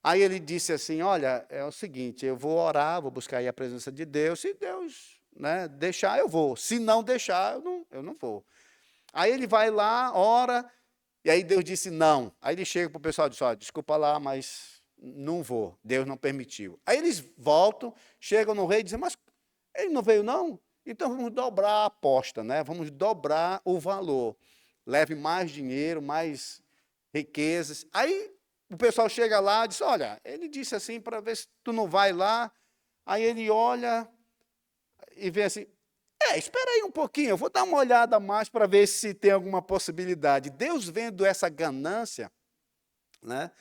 [SPEAKER 2] Aí ele disse assim, olha, é o seguinte, eu vou orar, vou buscar aí a presença de Deus, se Deus, né, deixar, eu vou, se não deixar, eu não vou. Aí ele vai lá, ora, e aí Deus disse não. Aí ele chega para o pessoal e diz, olha, desculpa lá, mas não vou, Deus não permitiu. Aí eles voltam, chegam no rei e dizem, mas ele não veio não? Então vamos dobrar a aposta, né? Vamos dobrar o valor. Leve mais dinheiro, mais riquezas. Aí o pessoal chega lá e diz, olha, ele disse assim para ver se tu não vai lá. Aí ele olha e vê assim, espera aí um pouquinho, eu vou dar uma olhada mais para ver se tem alguma possibilidade. Deus vendo essa ganância, né?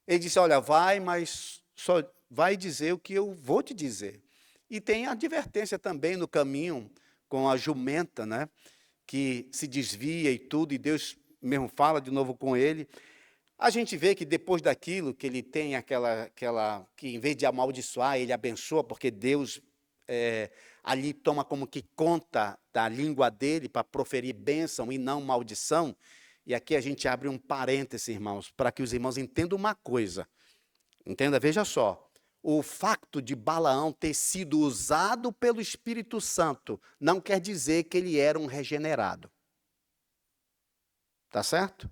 [SPEAKER 2] Ele disse, olha, vai, mas só vai dizer o que eu vou te dizer. E tem a advertência também no caminho com a jumenta, né? Que se desvia e tudo, e Deus mesmo fala de novo com ele. A gente vê que depois daquilo, que ele tem aquela que em vez de amaldiçoar, ele abençoa, porque Deus ali toma como que conta da língua dele para proferir bênção e não maldição. E aqui a gente abre um parêntese, irmãos, para que os irmãos entendam uma coisa. Entenda, veja só. O facto de Balaão ter sido usado pelo Espírito Santo não quer dizer que ele era um regenerado. Tá certo?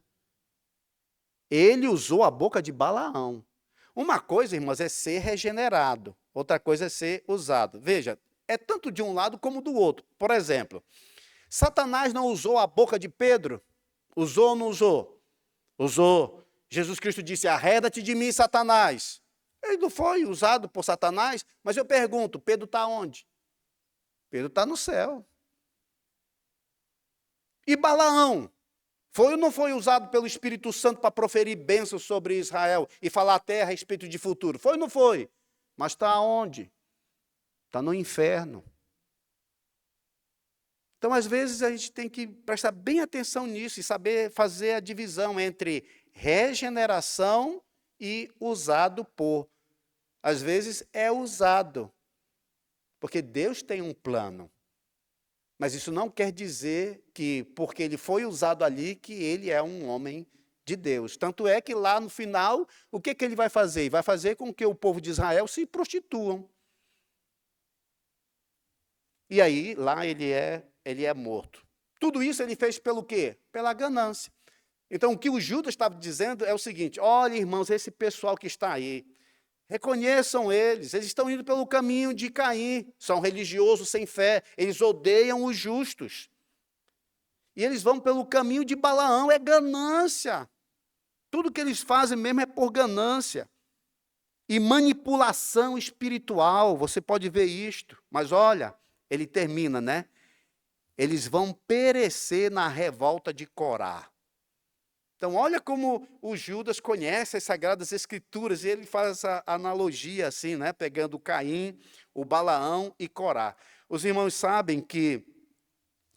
[SPEAKER 2] Ele usou a boca de Balaão. Uma coisa, irmãos, é ser regenerado. Outra coisa é ser usado. Veja, é tanto de um lado como do outro. Por exemplo, Satanás não usou a boca de Pedro? Usou ou não usou? Usou. Jesus Cristo disse, arreda-te de mim, Satanás. Ele não foi usado por Satanás, mas eu pergunto, Pedro está onde? Pedro está no céu. E Balaão, foi ou não foi usado pelo Espírito Santo para proferir bênçãos sobre Israel e falar a terra a respeito de futuro? Foi ou não foi? Mas está onde? Está no inferno. Então, às vezes, a gente tem que prestar bem atenção nisso e saber fazer a divisão entre regeneração e usado por. Às vezes é usado, porque Deus tem um plano. Mas isso não quer dizer que, porque ele foi usado ali, que ele é um homem de Deus. Tanto é que lá no final, o que ele vai fazer? Ele vai fazer com que o povo de Israel se prostituam. E aí, lá ele é morto. Tudo isso ele fez pelo quê? Pela ganância. Então, o que o Judas estava dizendo é o seguinte: olha, irmãos, esse pessoal que está aí, reconheçam eles estão indo pelo caminho de Caim, são religiosos sem fé, eles odeiam os justos. E eles vão pelo caminho de Balaão, é ganância. Tudo que eles fazem mesmo é por ganância. E manipulação espiritual, você pode ver isto. Mas olha, ele termina, né? Eles vão perecer na revolta de Corá. Então, olha como o Judas conhece as Sagradas Escrituras, e ele faz essa analogia assim, né? Pegando Caim, o Balaão e Corá. Os irmãos sabem que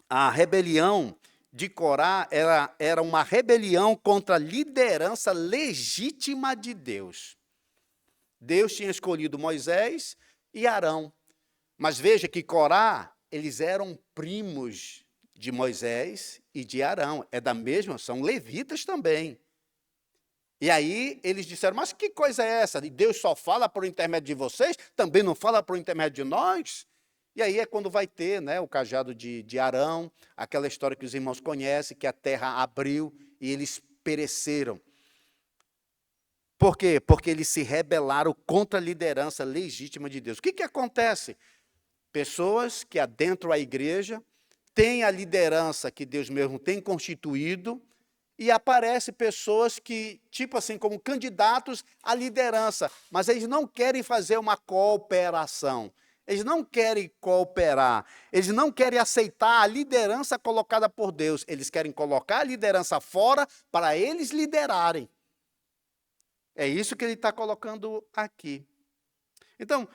[SPEAKER 2] a rebelião de Corá era uma rebelião contra a liderança legítima de Deus. Deus tinha escolhido Moisés e Arão. Mas veja que Corá, eles eram primos de Moisés e de Arão. É da mesma, são levitas também. E aí eles disseram, mas que coisa é essa? E Deus só fala por intermédio de vocês? Também não fala por intermédio de nós? E aí é quando vai ter, né, o cajado de Arão, aquela história que os irmãos conhecem, que a terra abriu e eles pereceram. Por quê? Porque eles se rebelaram contra a liderança legítima de Deus. O que acontece? Pessoas que adentram a igreja têm a liderança que Deus mesmo tem constituído, e aparecem pessoas que, tipo assim, como candidatos à liderança, mas eles não querem fazer uma cooperação, eles não querem cooperar, eles não querem aceitar a liderança colocada por Deus, eles querem colocar a liderança fora para eles liderarem. É isso que ele está colocando aqui. Então,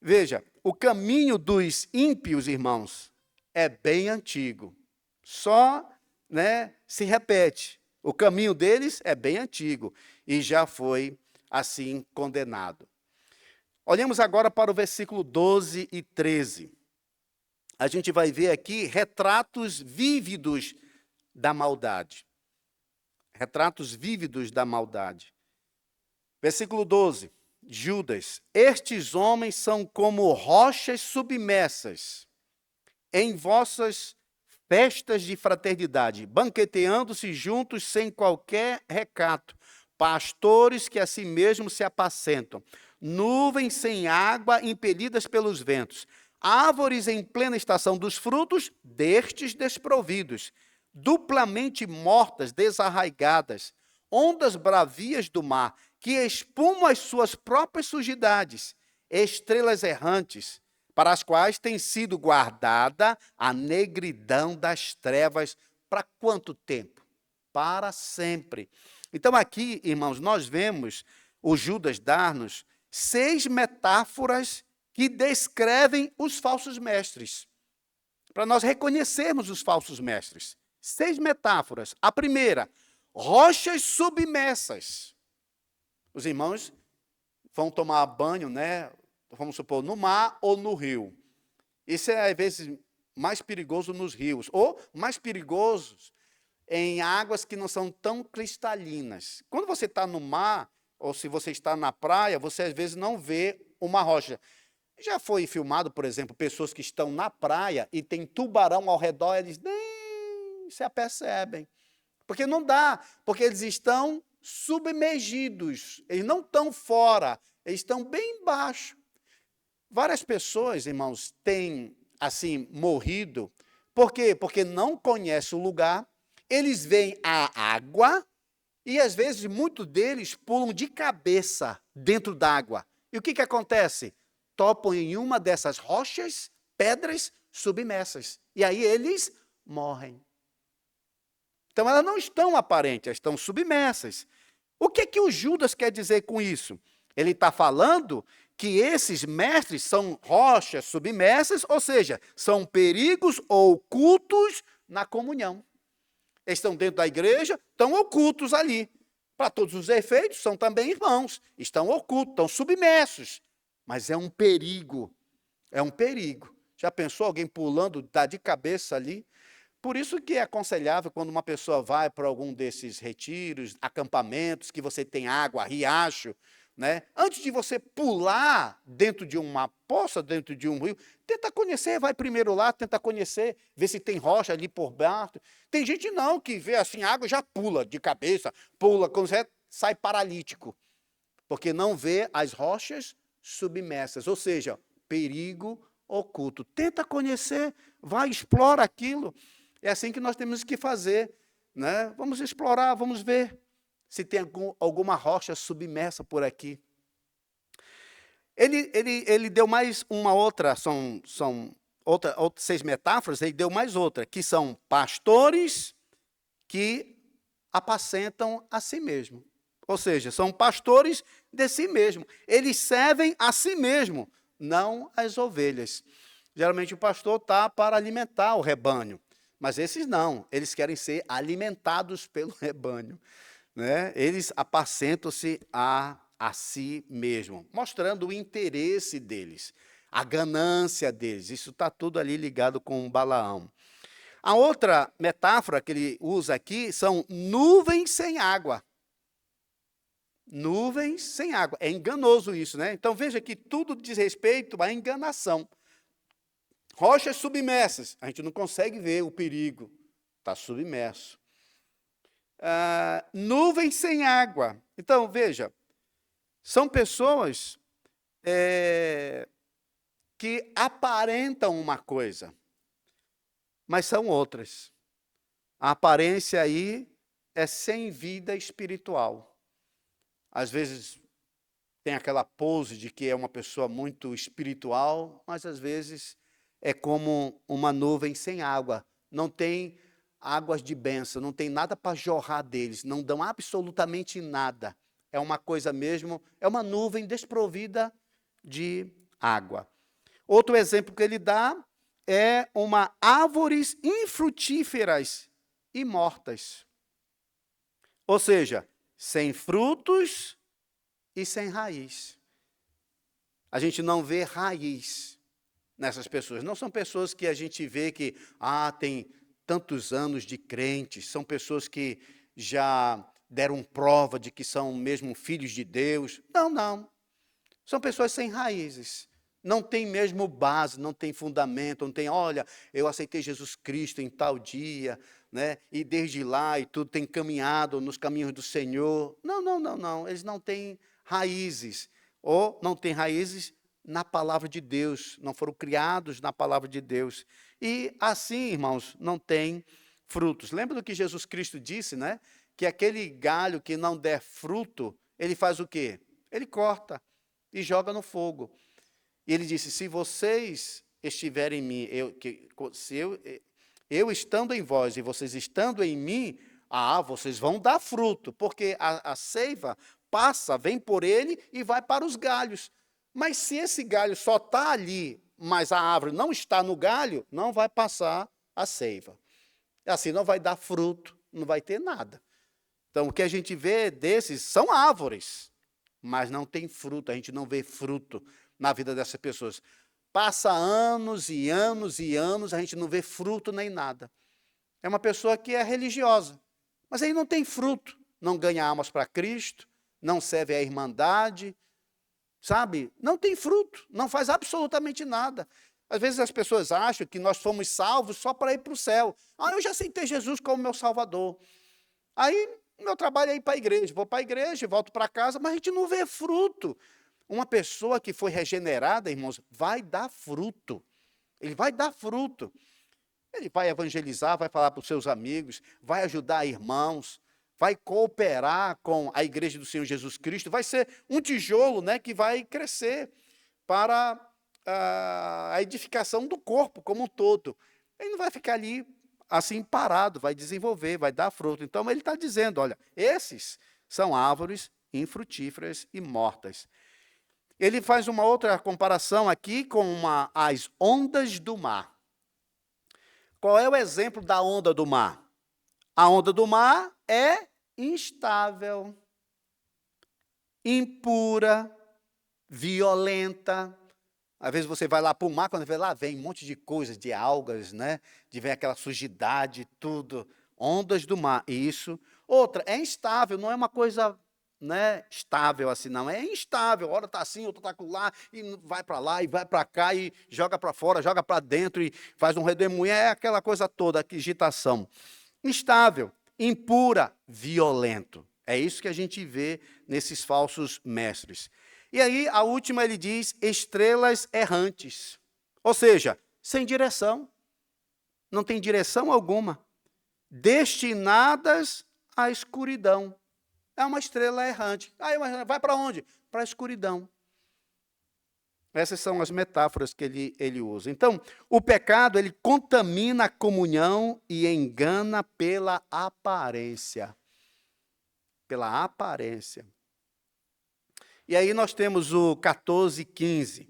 [SPEAKER 2] veja, o caminho dos ímpios, irmãos, é bem antigo. Só, né, se repete. O caminho deles é bem antigo e já foi assim condenado. Olhemos agora para o versículo 12 e 13. A gente vai ver aqui retratos vívidos da maldade. Retratos vívidos da maldade. Versículo 12. Judas, estes homens são como rochas submersas em vossas festas de fraternidade, banqueteando-se juntos sem qualquer recato, pastores que a si mesmos se apacentam, nuvens sem água impelidas pelos ventos, árvores em plena estação dos frutos, destes desprovidos, duplamente mortas, desarraigadas, ondas bravias do mar, que espumam as suas próprias sujidades, estrelas errantes, para as quais tem sido guardada a negridão das trevas. Para quanto tempo? Para sempre. Então aqui, irmãos, nós vemos o Judas dar-nos 6 metáforas que descrevem os falsos mestres, para nós reconhecermos os falsos mestres. 6 metáforas. A primeira, rochas submersas. Os irmãos vão tomar banho, né? Vamos supor, no mar ou no rio. Isso é, às vezes, mais perigoso nos rios, ou mais perigoso em águas que não são tão cristalinas. Quando você está no mar, ou se você está na praia, você, às vezes, não vê uma rocha. Já foi filmado, por exemplo, pessoas que estão na praia e tem tubarão ao redor, eles nem se apercebem. Porque não dá, porque eles estão submergidos, eles não estão fora, eles estão bem embaixo. Várias pessoas, irmãos, têm, assim, morrido. Por quê? Porque não conhecem o lugar, eles veem a água e, às vezes, muitos deles pulam de cabeça dentro d'água. E o que acontece? Topam em uma dessas rochas, pedras submersas. E aí eles morrem. Então, elas não estão aparentes, elas estão submersas. O que o Judas quer dizer com isso? Ele está falando que esses mestres são rochas submersas, ou seja, são perigos ocultos na comunhão. Eles estão dentro da igreja, estão ocultos ali. Para todos os efeitos, são também irmãos. Estão ocultos, estão submersos. Mas é um perigo. É um perigo. Já pensou alguém pulando, dá de cabeça ali? Por isso que é aconselhável quando uma pessoa vai para algum desses retiros, acampamentos, que você tem água, riacho, né? Antes de você pular dentro de uma poça, dentro de um rio, tenta conhecer, vai primeiro lá, tenta conhecer, ver se tem rocha ali por baixo. Tem gente não que vê assim água e já pula de cabeça, pula, quando você sai paralítico, porque não vê as rochas submersas, ou seja, perigo oculto. Tenta conhecer, vai, explora aquilo. É assim que nós temos que fazer, né? Vamos explorar, vamos ver se tem alguma rocha submersa por aqui. Ele deu mais uma outra, são 6 metáforas, ele deu mais outra, que são pastores que apacentam a si mesmo. Ou seja, são pastores de si mesmo. Eles servem a si mesmo, não as ovelhas. Geralmente o pastor está para alimentar o rebanho, mas esses não, eles querem ser alimentados pelo rebanho. Né? Eles apacentam-se a si mesmo, mostrando o interesse deles, a ganância deles. Isso está tudo ali ligado com Balaão. A outra metáfora que ele usa aqui são nuvens sem água. Nuvens sem água. É enganoso isso, né? Então veja que tudo diz respeito à enganação. Rochas submersas. A gente não consegue ver o perigo. Está submerso. Nuvens sem água. Então, veja, são pessoas que aparentam uma coisa, mas são outras. A aparência aí é sem vida espiritual. Às vezes tem aquela pose de que é uma pessoa muito espiritual, mas às vezes é como uma nuvem sem água. Não tem águas de bênção, não tem nada para jorrar deles, não dão absolutamente nada. É uma coisa mesmo, é uma nuvem desprovida de água. Outro exemplo que ele dá é uma árvores infrutíferas e mortas. Ou seja, sem frutos e sem raiz. A gente não vê raiz nessas pessoas. Não são pessoas que a gente vê que tem tantos anos de crentes, são pessoas que já deram prova de que são mesmo filhos de Deus. Não. São pessoas sem raízes. Não tem mesmo base, não tem fundamento, não tem, olha, eu aceitei Jesus Cristo em tal dia, né? E desde lá e tudo tem caminhado nos caminhos do Senhor. Não. Eles não têm raízes. Ou não têm raízes na palavra de Deus, não foram criados na palavra de Deus. E assim, irmãos, não tem frutos. Lembra do que Jesus Cristo disse, né? Que aquele galho que não der fruto, ele faz o quê? Ele corta e joga no fogo. E ele disse, se vocês estiverem em mim, eu estando em vós e vocês estando em mim, vocês vão dar fruto, porque a seiva passa, vem por ele e vai para os galhos. Mas se esse galho só está ali, mas a árvore não está no galho, não vai passar a seiva. Assim não vai dar fruto, não vai ter nada. Então, o que a gente vê desses são árvores, mas não tem fruto, a gente não vê fruto na vida dessas pessoas. Passa anos e anos e anos, a gente não vê fruto nem nada. É uma pessoa que é religiosa, mas aí não tem fruto, não ganha almas para Cristo, não serve à irmandade, sabe? Não tem fruto, não faz absolutamente nada. Às vezes as pessoas acham que nós fomos salvos só para ir para o céu. Eu já aceitei Jesus como meu Salvador. Aí, meu trabalho é ir para a igreja. Vou para a igreja, volto para casa, mas a gente não vê fruto. Uma pessoa que foi regenerada, irmãos, vai dar fruto. Ele vai dar fruto. Ele vai evangelizar, vai falar para os seus amigos, vai ajudar irmãos, vai cooperar com a igreja do Senhor Jesus Cristo, vai ser um tijolo, né, que vai crescer para a edificação do corpo como um todo. Ele não vai ficar ali assim parado, vai desenvolver, vai dar fruto. Então ele está dizendo, olha, esses são árvores infrutíferas e mortas. Ele faz uma outra comparação aqui com as ondas do mar. Qual é o exemplo da onda do mar? A onda do mar é instável, impura, violenta. Às vezes você vai lá para o mar, quando vê lá, vem um monte de coisas, de algas, né? De vem aquela sujidade, tudo. Ondas do mar, isso. Outra, é instável, não é uma coisa, né, estável assim, não. É instável, hora está assim, outra está lá, e vai para lá, e vai para cá, e joga para fora, joga para dentro, e faz um redemoinho, é aquela coisa toda, que agitação. Instável, impura, violento. É isso que a gente vê nesses falsos mestres. E aí, a última, ele diz, estrelas errantes. Ou seja, sem direção. Não tem direção alguma. Destinadas à escuridão. É uma estrela errante. Aí, vai para onde? Para a escuridão. Essas são as metáforas que ele usa. Então, o pecado, ele contamina a comunhão e engana pela aparência. Pela aparência. E aí nós temos o 14:15.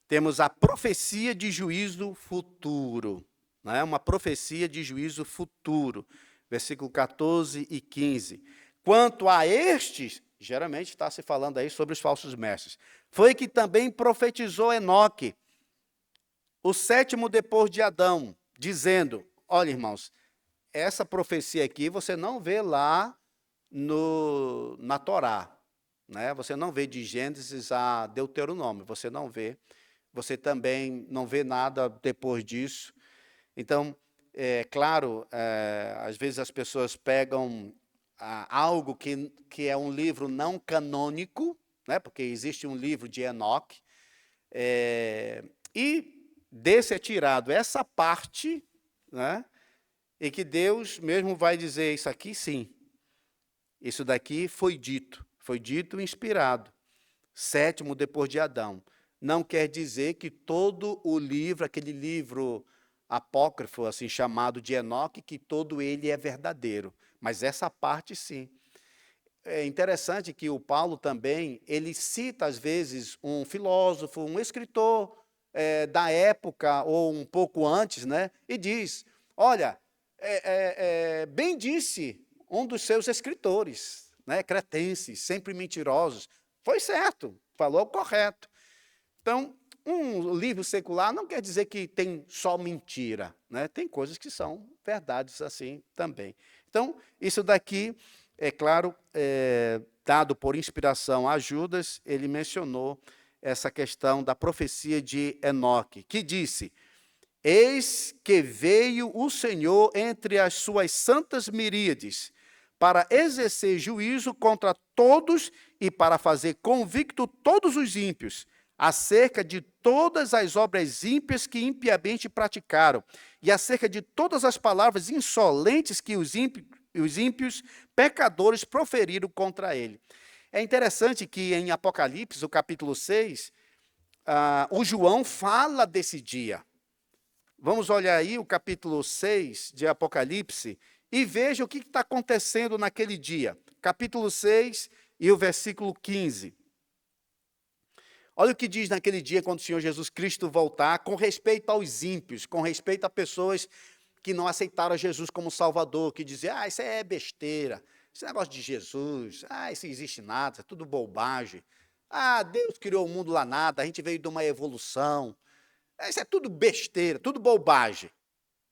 [SPEAKER 2] Temos a profecia de juízo futuro. Né? Uma profecia de juízo futuro. Versículo 14 e 15. Quanto a estes, geralmente está se falando aí sobre os falsos mestres, foi que também profetizou Enoque, o sétimo depois de Adão, dizendo, olha, irmãos, essa profecia aqui você não vê lá na Torá. Né? Você não vê de Gênesis a Deuteronômio, você não vê. Você também não vê nada depois disso. Então, é claro, às vezes as pessoas pegam algo que é um livro não canônico, né? Porque existe um livro de Enoque, e desse é tirado essa parte, né? E que Deus mesmo vai dizer, isso aqui sim, isso daqui foi dito e inspirado, sétimo depois de Adão. Não quer dizer que todo o livro, aquele livro apócrifo, assim chamado de Enoque, que todo ele é verdadeiro. Mas essa parte, sim. É interessante que o Paulo também, ele cita, às vezes, um filósofo, um escritor da época, ou um pouco antes, né? E diz, olha, bem disse um dos seus escritores, né, cretenses, sempre mentirosos. Foi certo, falou correto. Então, um livro secular não quer dizer que tem só mentira, né? Tem coisas que são verdades assim também. Então, isso daqui, é claro, dado por inspiração a Judas, ele mencionou essa questão da profecia de Enoque, que disse, eis que veio o Senhor entre as suas santas miríades, para exercer juízo contra todos e para fazer convicto todos os ímpios, acerca de todas as obras ímpias que impiamente praticaram, e acerca de todas as palavras insolentes que os ímpios pecadores proferiram contra ele. É interessante que em Apocalipse, o capítulo 6, o João fala desse dia. Vamos olhar aí o capítulo 6 de Apocalipse, e veja o que está acontecendo naquele dia. Capítulo 6 e o versículo 15. Olha o que diz naquele dia, quando o Senhor Jesus Cristo voltar, com respeito aos ímpios, com respeito a pessoas que não aceitaram Jesus como Salvador, que diziam, isso é besteira, esse negócio de Jesus, isso não existe nada, é tudo bobagem. Deus criou o mundo lá nada, a gente veio de uma evolução. Isso é tudo besteira, tudo bobagem.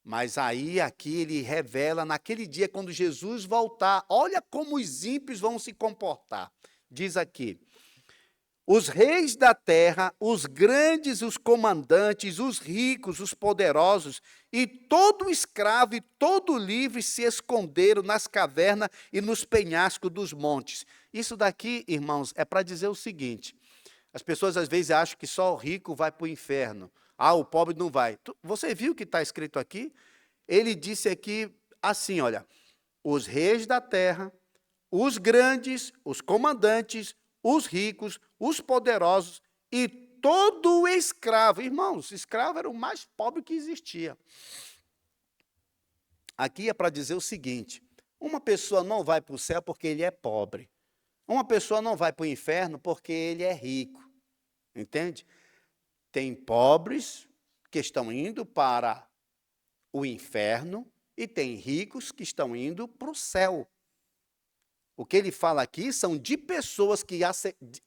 [SPEAKER 2] Mas aí, aqui, ele revela, naquele dia, quando Jesus voltar, olha como os ímpios vão se comportar. Diz aqui, os reis da terra, os grandes, os comandantes, os ricos, os poderosos, e todo escravo e todo livre se esconderam nas cavernas e nos penhascos dos montes. Isso daqui, irmãos, é para dizer o seguinte, as pessoas às vezes acham que só o rico vai para o inferno. O pobre não vai. Você viu o que está escrito aqui? Ele disse aqui assim, olha, os reis da terra, os grandes, os comandantes, os ricos, os poderosos e todo escravo. Irmãos, escravo era o mais pobre que existia. aqui é para dizer o seguinte: uma pessoa não vai para o céu porque ele é pobre. Uma pessoa não vai para o inferno porque ele é rico. Entende? Tem pobres que estão indo para o inferno e tem ricos que estão indo para o céu. O que ele fala aqui são de pessoas que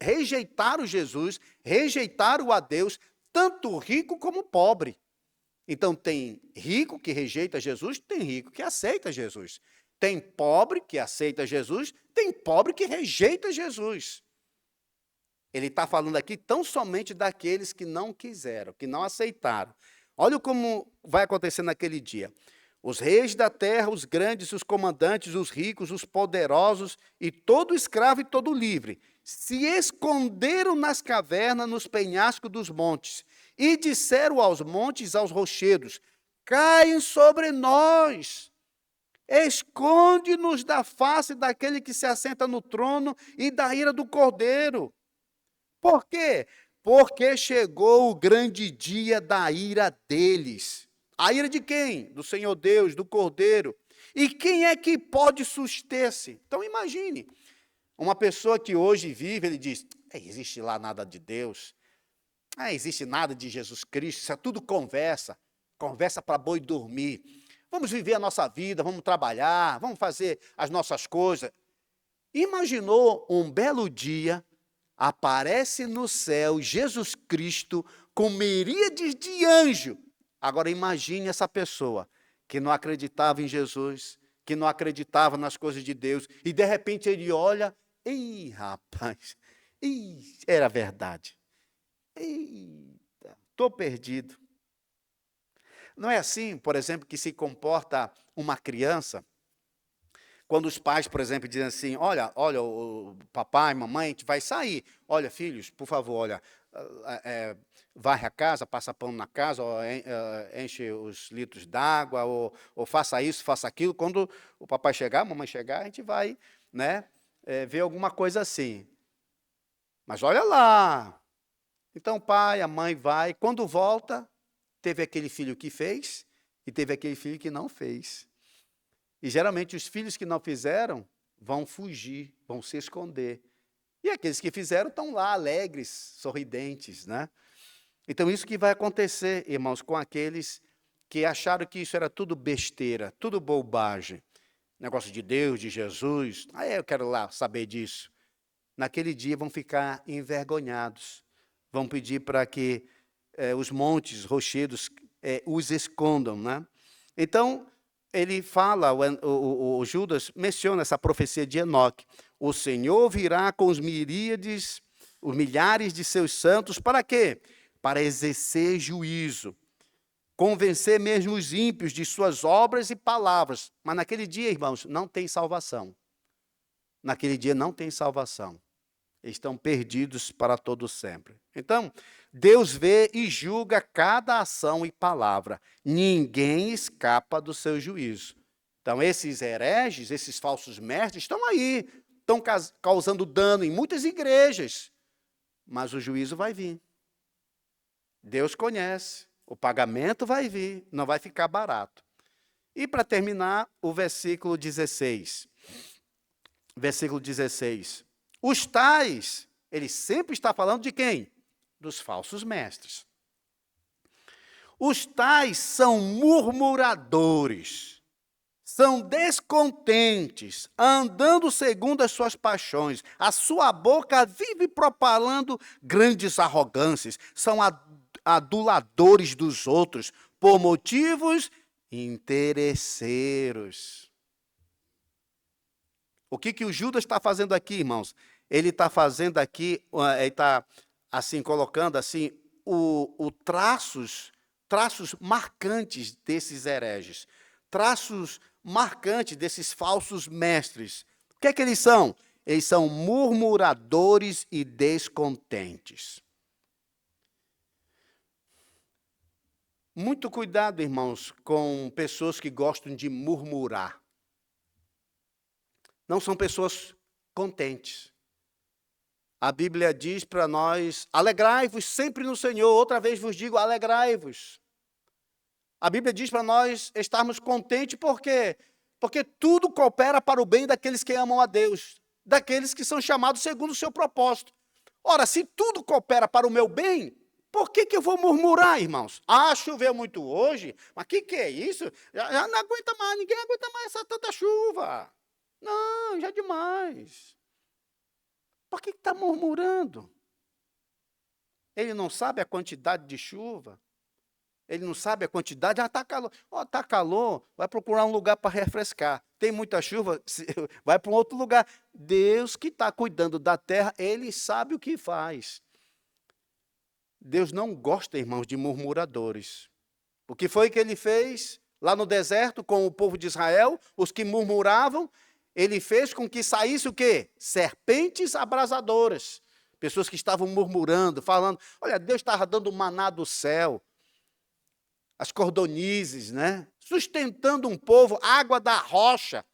[SPEAKER 2] rejeitaram Jesus, rejeitaram a Deus, tanto rico como pobre. Então, tem rico que rejeita Jesus, tem rico que aceita Jesus. Tem pobre que aceita Jesus, tem pobre que rejeita Jesus. Ele está falando aqui tão somente daqueles que não quiseram, que não aceitaram. Olha como vai acontecer naquele dia. Os reis da terra, os grandes, os comandantes, os ricos, os poderosos, e todo escravo e todo livre, se esconderam nas cavernas, nos penhascos dos montes, e disseram aos montes, aos rochedos: caem sobre nós, esconde-nos da face daquele que se assenta no trono e da ira do Cordeiro. Por quê? Porque chegou o grande dia da ira deles. A ira de quem? Do Senhor Deus, do Cordeiro. E quem é que pode suster-se? Então imagine, uma pessoa que hoje vive, ele diz: existe lá nada de Deus, existe nada de Jesus Cristo, isso é tudo conversa para boi dormir. Vamos viver a nossa vida, vamos trabalhar, vamos fazer as nossas coisas. Imaginou um belo dia, aparece no céu Jesus Cristo com miríades de anjos. Agora imagine essa pessoa que não acreditava em Jesus, que não acreditava nas coisas de Deus, e de repente ele olha: ih, rapaz, era verdade. Eita, estou perdido. Não é assim, por exemplo, que se comporta uma criança, quando os pais, por exemplo, dizem assim: olha, o papai, mamãe, a gente vai sair. Olha, filhos, por favor, olha, varre a casa, passa pão na casa, ou enche os litros d'água, ou faça isso, faça aquilo. Quando o papai chegar, a mamãe chegar, a gente vai, né, ver alguma coisa assim. Mas olha lá. Então o pai, a mãe vai, quando volta, teve aquele filho que fez e teve aquele filho que não fez. E geralmente os filhos que não fizeram vão fugir, vão se esconder. E aqueles que fizeram estão lá alegres, sorridentes, né? Então isso que vai acontecer, irmãos, com aqueles que acharam que isso era tudo besteira, tudo bobagem. Negócio de Deus, de Jesus. Eu quero lá saber disso. Naquele dia vão ficar envergonhados. Vão pedir para que os montes, rochedos, os escondam, né? Então, ele fala, o Judas menciona essa profecia de Enoque: o Senhor virá com os miríades, os milhares de seus santos, para quê? Para exercer juízo, convencer mesmo os ímpios de suas obras e palavras. Mas naquele dia, irmãos, não tem salvação. Naquele dia não tem salvação. Estão perdidos para todo sempre. Então, Deus vê e julga cada ação e palavra. Ninguém escapa do seu juízo. Então, esses hereges, esses falsos mestres, estão aí, estão causando dano em muitas igrejas. Mas o juízo vai vir. Deus conhece, o pagamento vai vir, não vai ficar barato. E para terminar, o versículo 16. Versículo 16. Os tais, ele sempre está falando de quem? Dos falsos mestres. Os tais são murmuradores, são descontentes, andando segundo as suas paixões. A sua boca vive propalando grandes arrogâncias, são aduladores dos outros, por motivos interesseiros. O que o Judas está fazendo aqui, irmãos? Ele está fazendo aqui, ele está assim, colocando assim, traços marcantes desses hereges, traços marcantes desses falsos mestres. O que é que eles são? Eles são murmuradores e descontentes. Muito cuidado, irmãos, com pessoas que gostam de murmurar. Não são pessoas contentes. A Bíblia diz para nós: alegrai-vos sempre no Senhor. Outra vez vos digo, alegrai-vos. A Bíblia diz para nós estarmos contentes porque tudo coopera para o bem daqueles que amam a Deus, daqueles que são chamados segundo o seu propósito. Ora, se tudo coopera para o meu bem, por que eu vou murmurar, irmãos? Ah, choveu muito hoje, mas o que é isso? Já não aguenta mais, ninguém aguenta mais essa tanta chuva. Não, já é demais. Por que está murmurando? Ele não sabe a quantidade de chuva. Ele não sabe a quantidade. Ah, está calor. Está calor, vai procurar um lugar para refrescar. Tem muita chuva, vai para um outro lugar. Deus que está cuidando da terra, Ele sabe o que faz. Deus não gosta, irmãos, de murmuradores. O que foi que Ele fez lá no deserto com o povo de Israel? Os que murmuravam, Ele fez com que saísse o quê? Serpentes abrasadoras. Pessoas que estavam murmurando, falando, olha, Deus estava dando maná do céu. As cordonizes, né? Sustentando um povo, água da rocha.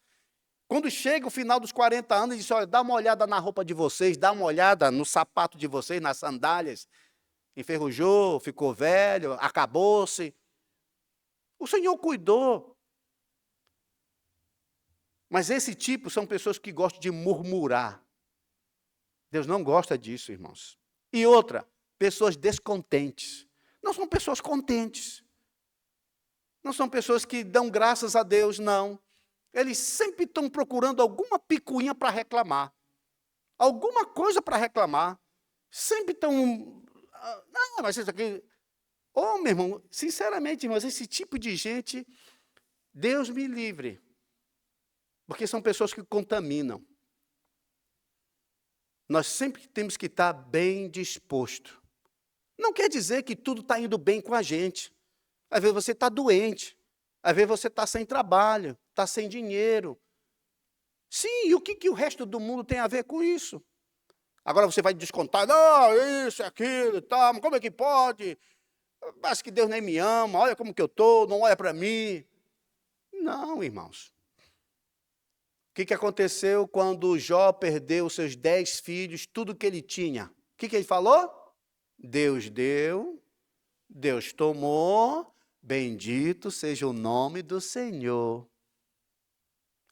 [SPEAKER 2] Quando chega o final dos 40 anos, ele diz, olha, dá uma olhada na roupa de vocês, dá uma olhada no sapato de vocês, nas sandálias. Enferrujou, ficou velho, acabou-se. O Senhor cuidou. Mas esse tipo são pessoas que gostam de murmurar. Deus não gosta disso, irmãos. E outra, pessoas descontentes. Não são pessoas contentes. Não são pessoas que dão graças a Deus, não. Eles sempre estão procurando alguma picuinha para reclamar. Alguma coisa para reclamar. Sempre estão... Não, mas isso aqui... Oh, meu irmão, sinceramente, irmãos, esse tipo de gente, Deus me livre. Porque são pessoas que contaminam. Nós sempre temos que estar bem disposto. Não quer dizer que tudo está indo bem com a gente. Às vezes você está doente. Às vezes você está sem trabalho, está sem dinheiro. Sim, e o que o resto do mundo tem a ver com isso? Agora você vai descontar, não, isso, aquilo, tal, como é que pode? Acho que Deus nem me ama, olha como que eu estou, não olha para mim. Não, irmãos. O que aconteceu quando Jó perdeu os seus 10 filhos, tudo que ele tinha? O que ele falou? Deus deu, Deus tomou, bendito seja o nome do Senhor.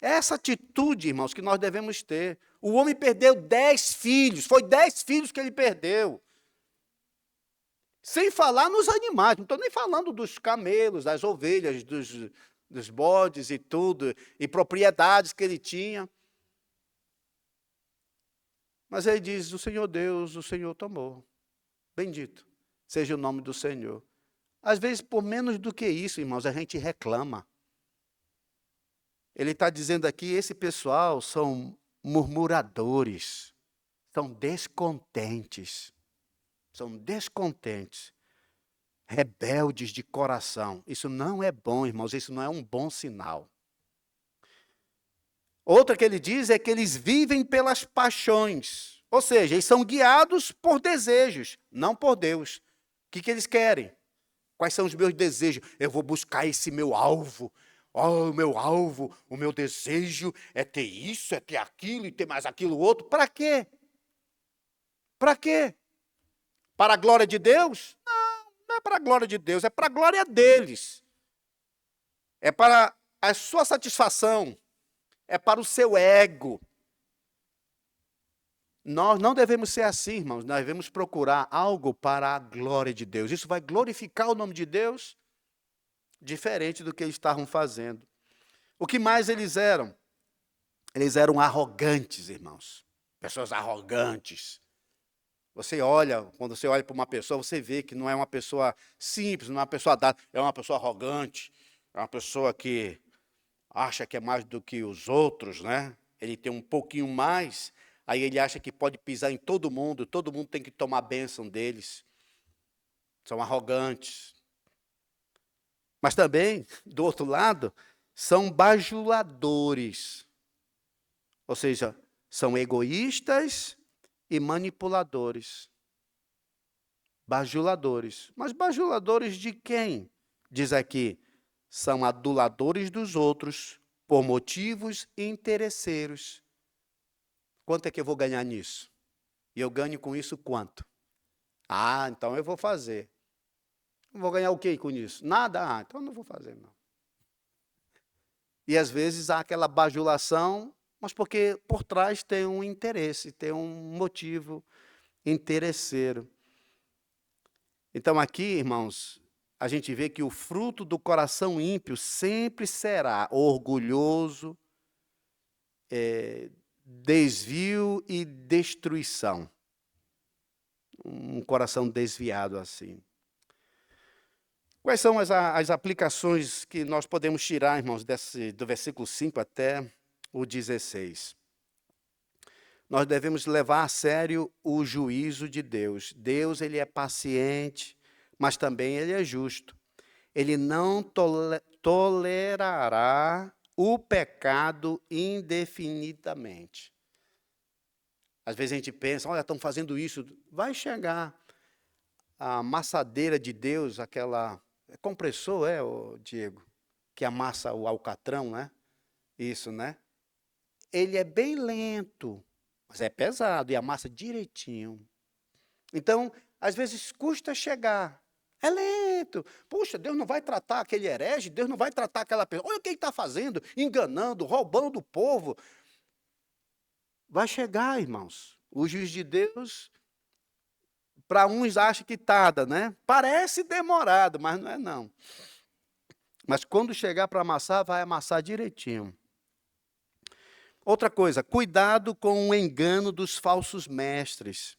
[SPEAKER 2] Essa atitude, irmãos, que nós devemos ter. O homem perdeu 10 filhos, foi 10 filhos que ele perdeu. Sem falar nos animais, não estou nem falando dos camelos, das ovelhas, dos bodes e tudo, e propriedades que ele tinha. Mas ele diz, o Senhor Deus, o Senhor tomou. Bendito seja o nome do Senhor. Às vezes, por menos do que isso, irmãos, a gente reclama. Ele está dizendo aqui, esse pessoal são murmuradores, são descontentes, rebeldes de coração. Isso não é bom, irmãos, isso não é um bom sinal. Outra que ele diz é que eles vivem pelas paixões, ou seja, eles são guiados por desejos, não por Deus. O que eles querem? Quais são os meus desejos? Eu vou buscar esse meu alvo. Oh, o meu alvo, o meu desejo é ter isso, é ter aquilo e ter mais aquilo outro. Para quê? Para quê? Para a glória de Deus? Não, não é para a glória de Deus, é para a glória deles. É para a sua satisfação, é para o seu ego. Nós não devemos ser assim, irmãos, nós devemos procurar algo para a glória de Deus. Isso vai glorificar o nome de Deus, diferente do que eles estavam fazendo. O que mais eles eram? Eles eram arrogantes, irmãos. Pessoas arrogantes. Quando você olha para uma pessoa, você vê que não é uma pessoa simples, não é uma pessoa dada, é uma pessoa arrogante, é uma pessoa que acha que é mais do que os outros, né? Ele tem um pouquinho mais, aí ele acha que pode pisar em todo mundo tem que tomar a bênção deles. São arrogantes. Mas também, do outro lado, são bajuladores. Ou seja, são egoístas e manipuladores. Bajuladores. Mas bajuladores de quem? Diz aqui, são aduladores dos outros por motivos interesseiros. Quanto é que eu vou ganhar nisso? E eu ganho com isso quanto? Ah, então eu vou fazer. Vou ganhar o quê com isso? Nada? Ah, então não vou fazer, não. E às vezes há aquela bajulação, mas porque por trás tem um interesse, tem um motivo interesseiro. Então aqui, irmãos, a gente vê que o fruto do coração ímpio sempre será orgulhoso, desvio e destruição. Um coração desviado assim. Quais são as aplicações que nós podemos tirar, irmãos, do versículo 5 até o 16? Nós devemos levar a sério o juízo de Deus. Deus, ele é paciente, mas também ele é justo. Ele não tolerará o pecado indefinidamente. Às vezes a gente pensa, olha, estão fazendo isso. Vai chegar a amassadeira de Deus, aquela... compressor, Diego? Que amassa o alcatrão, né? Isso, né? Ele é bem lento, mas é pesado e amassa direitinho. Então, às vezes custa chegar. É lento. Puxa, Deus não vai tratar aquele herege, Deus não vai tratar aquela pessoa. Olha o que ele está fazendo, enganando, roubando o povo. Vai chegar, irmãos. O juiz de Deus, para uns acha que tarda, né? Parece demorado, mas não é não. Mas quando chegar para amassar, vai amassar direitinho. Outra coisa, cuidado com o engano dos falsos mestres.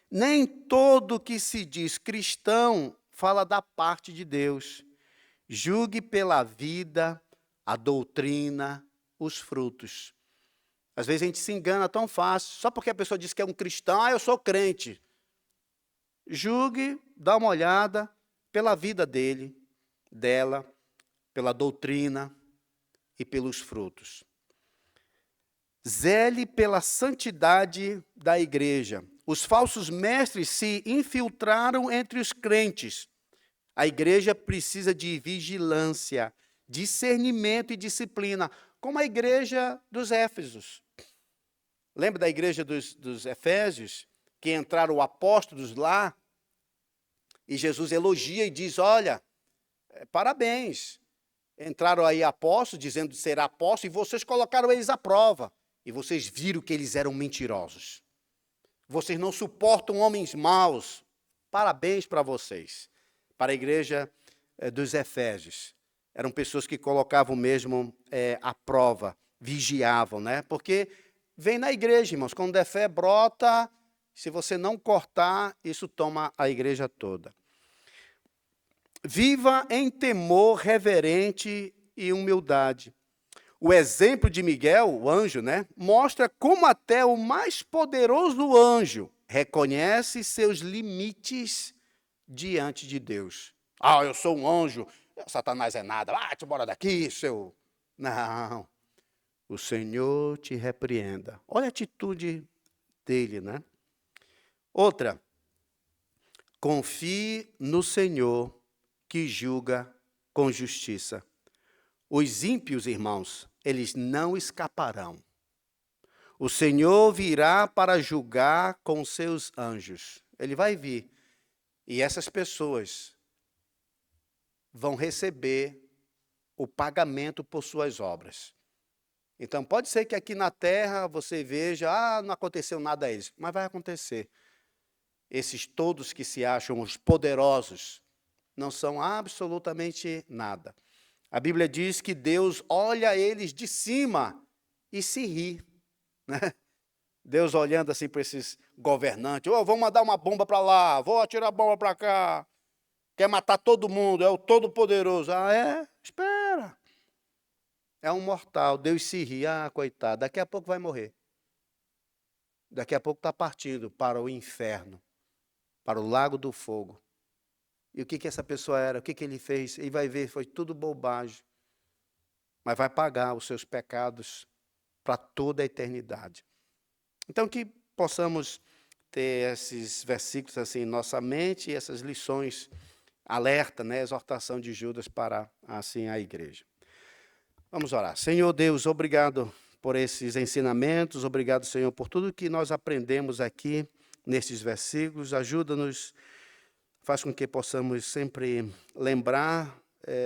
[SPEAKER 2] Nem todo que se diz cristão fala da parte de Deus. Julgue pela vida, a doutrina, os frutos. Às vezes a gente se engana tão fácil, só porque a pessoa diz que é um cristão, eu sou crente. Julgue, dá uma olhada pela vida dele, dela, pela doutrina e pelos frutos. Zele pela santidade da igreja. Os falsos mestres se infiltraram entre os crentes. A igreja precisa de vigilância, discernimento e disciplina, como a igreja dos Éfesos. Lembra da igreja dos Efésios? Que entraram apóstolos lá, e Jesus elogia e diz, olha, parabéns, entraram aí apóstolos, dizendo ser apóstolos, e vocês colocaram eles à prova, e vocês viram que eles eram mentirosos. Vocês não suportam homens maus, parabéns para vocês. Para a igreja dos Efésios, eram pessoas que colocavam mesmo à prova, vigiavam, né? Porque vem na igreja, irmãos, quando der fé, brota. Se você não cortar, isso toma a igreja toda. Viva em temor reverente e humildade. O exemplo de Miguel, o anjo, né, mostra como até o mais poderoso anjo reconhece seus limites diante de Deus. Ah, eu sou um anjo, Satanás é nada. Ah, te embora daqui, seu... Não. O Senhor te repreenda. Olha a atitude dele, né? Outra, confie no Senhor que julga com justiça. Os ímpios, irmãos, eles não escaparão. O Senhor virá para julgar com seus anjos. Ele vai vir. E essas pessoas vão receber o pagamento por suas obras. Então, pode ser que aqui na terra você veja, não aconteceu nada a eles, mas vai acontecer. Esses todos que se acham os poderosos não são absolutamente nada. A Bíblia diz que Deus olha eles de cima e se ri, né? Deus olhando assim para esses governantes, vou mandar uma bomba para lá, vou atirar bomba para cá, quer matar todo mundo, é o todo-poderoso. Espera. É um mortal, Deus se ri, coitado, daqui a pouco vai morrer. Daqui a pouco está partindo para o inferno, para o lago do fogo. E o que essa pessoa era? O que ele fez? Ele vai ver, foi tudo bobagem. Mas vai pagar os seus pecados para toda a eternidade. Então, que possamos ter esses versículos assim em nossa mente e essas lições, alerta, né, exortação de Judas para assim a igreja. Vamos orar. Senhor Deus, obrigado por esses ensinamentos, obrigado, Senhor, por tudo que nós aprendemos aqui nesses versículos. Ajuda-nos Faz com que possamos sempre lembrar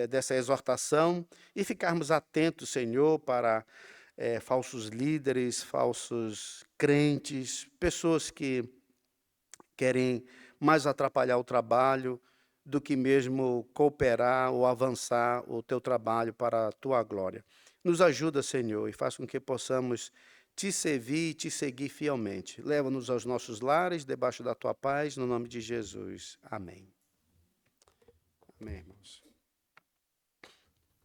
[SPEAKER 2] dessa exortação e ficarmos atentos, Senhor, para falsos líderes, falsos crentes, pessoas que querem mais atrapalhar o trabalho do que mesmo cooperar ou avançar o teu trabalho para a tua glória. Nos ajuda, Senhor, e faz com que possamos te servir e te seguir fielmente. Leva-nos aos nossos lares, debaixo da tua paz, no nome de Jesus. Amém. Amém, irmãos.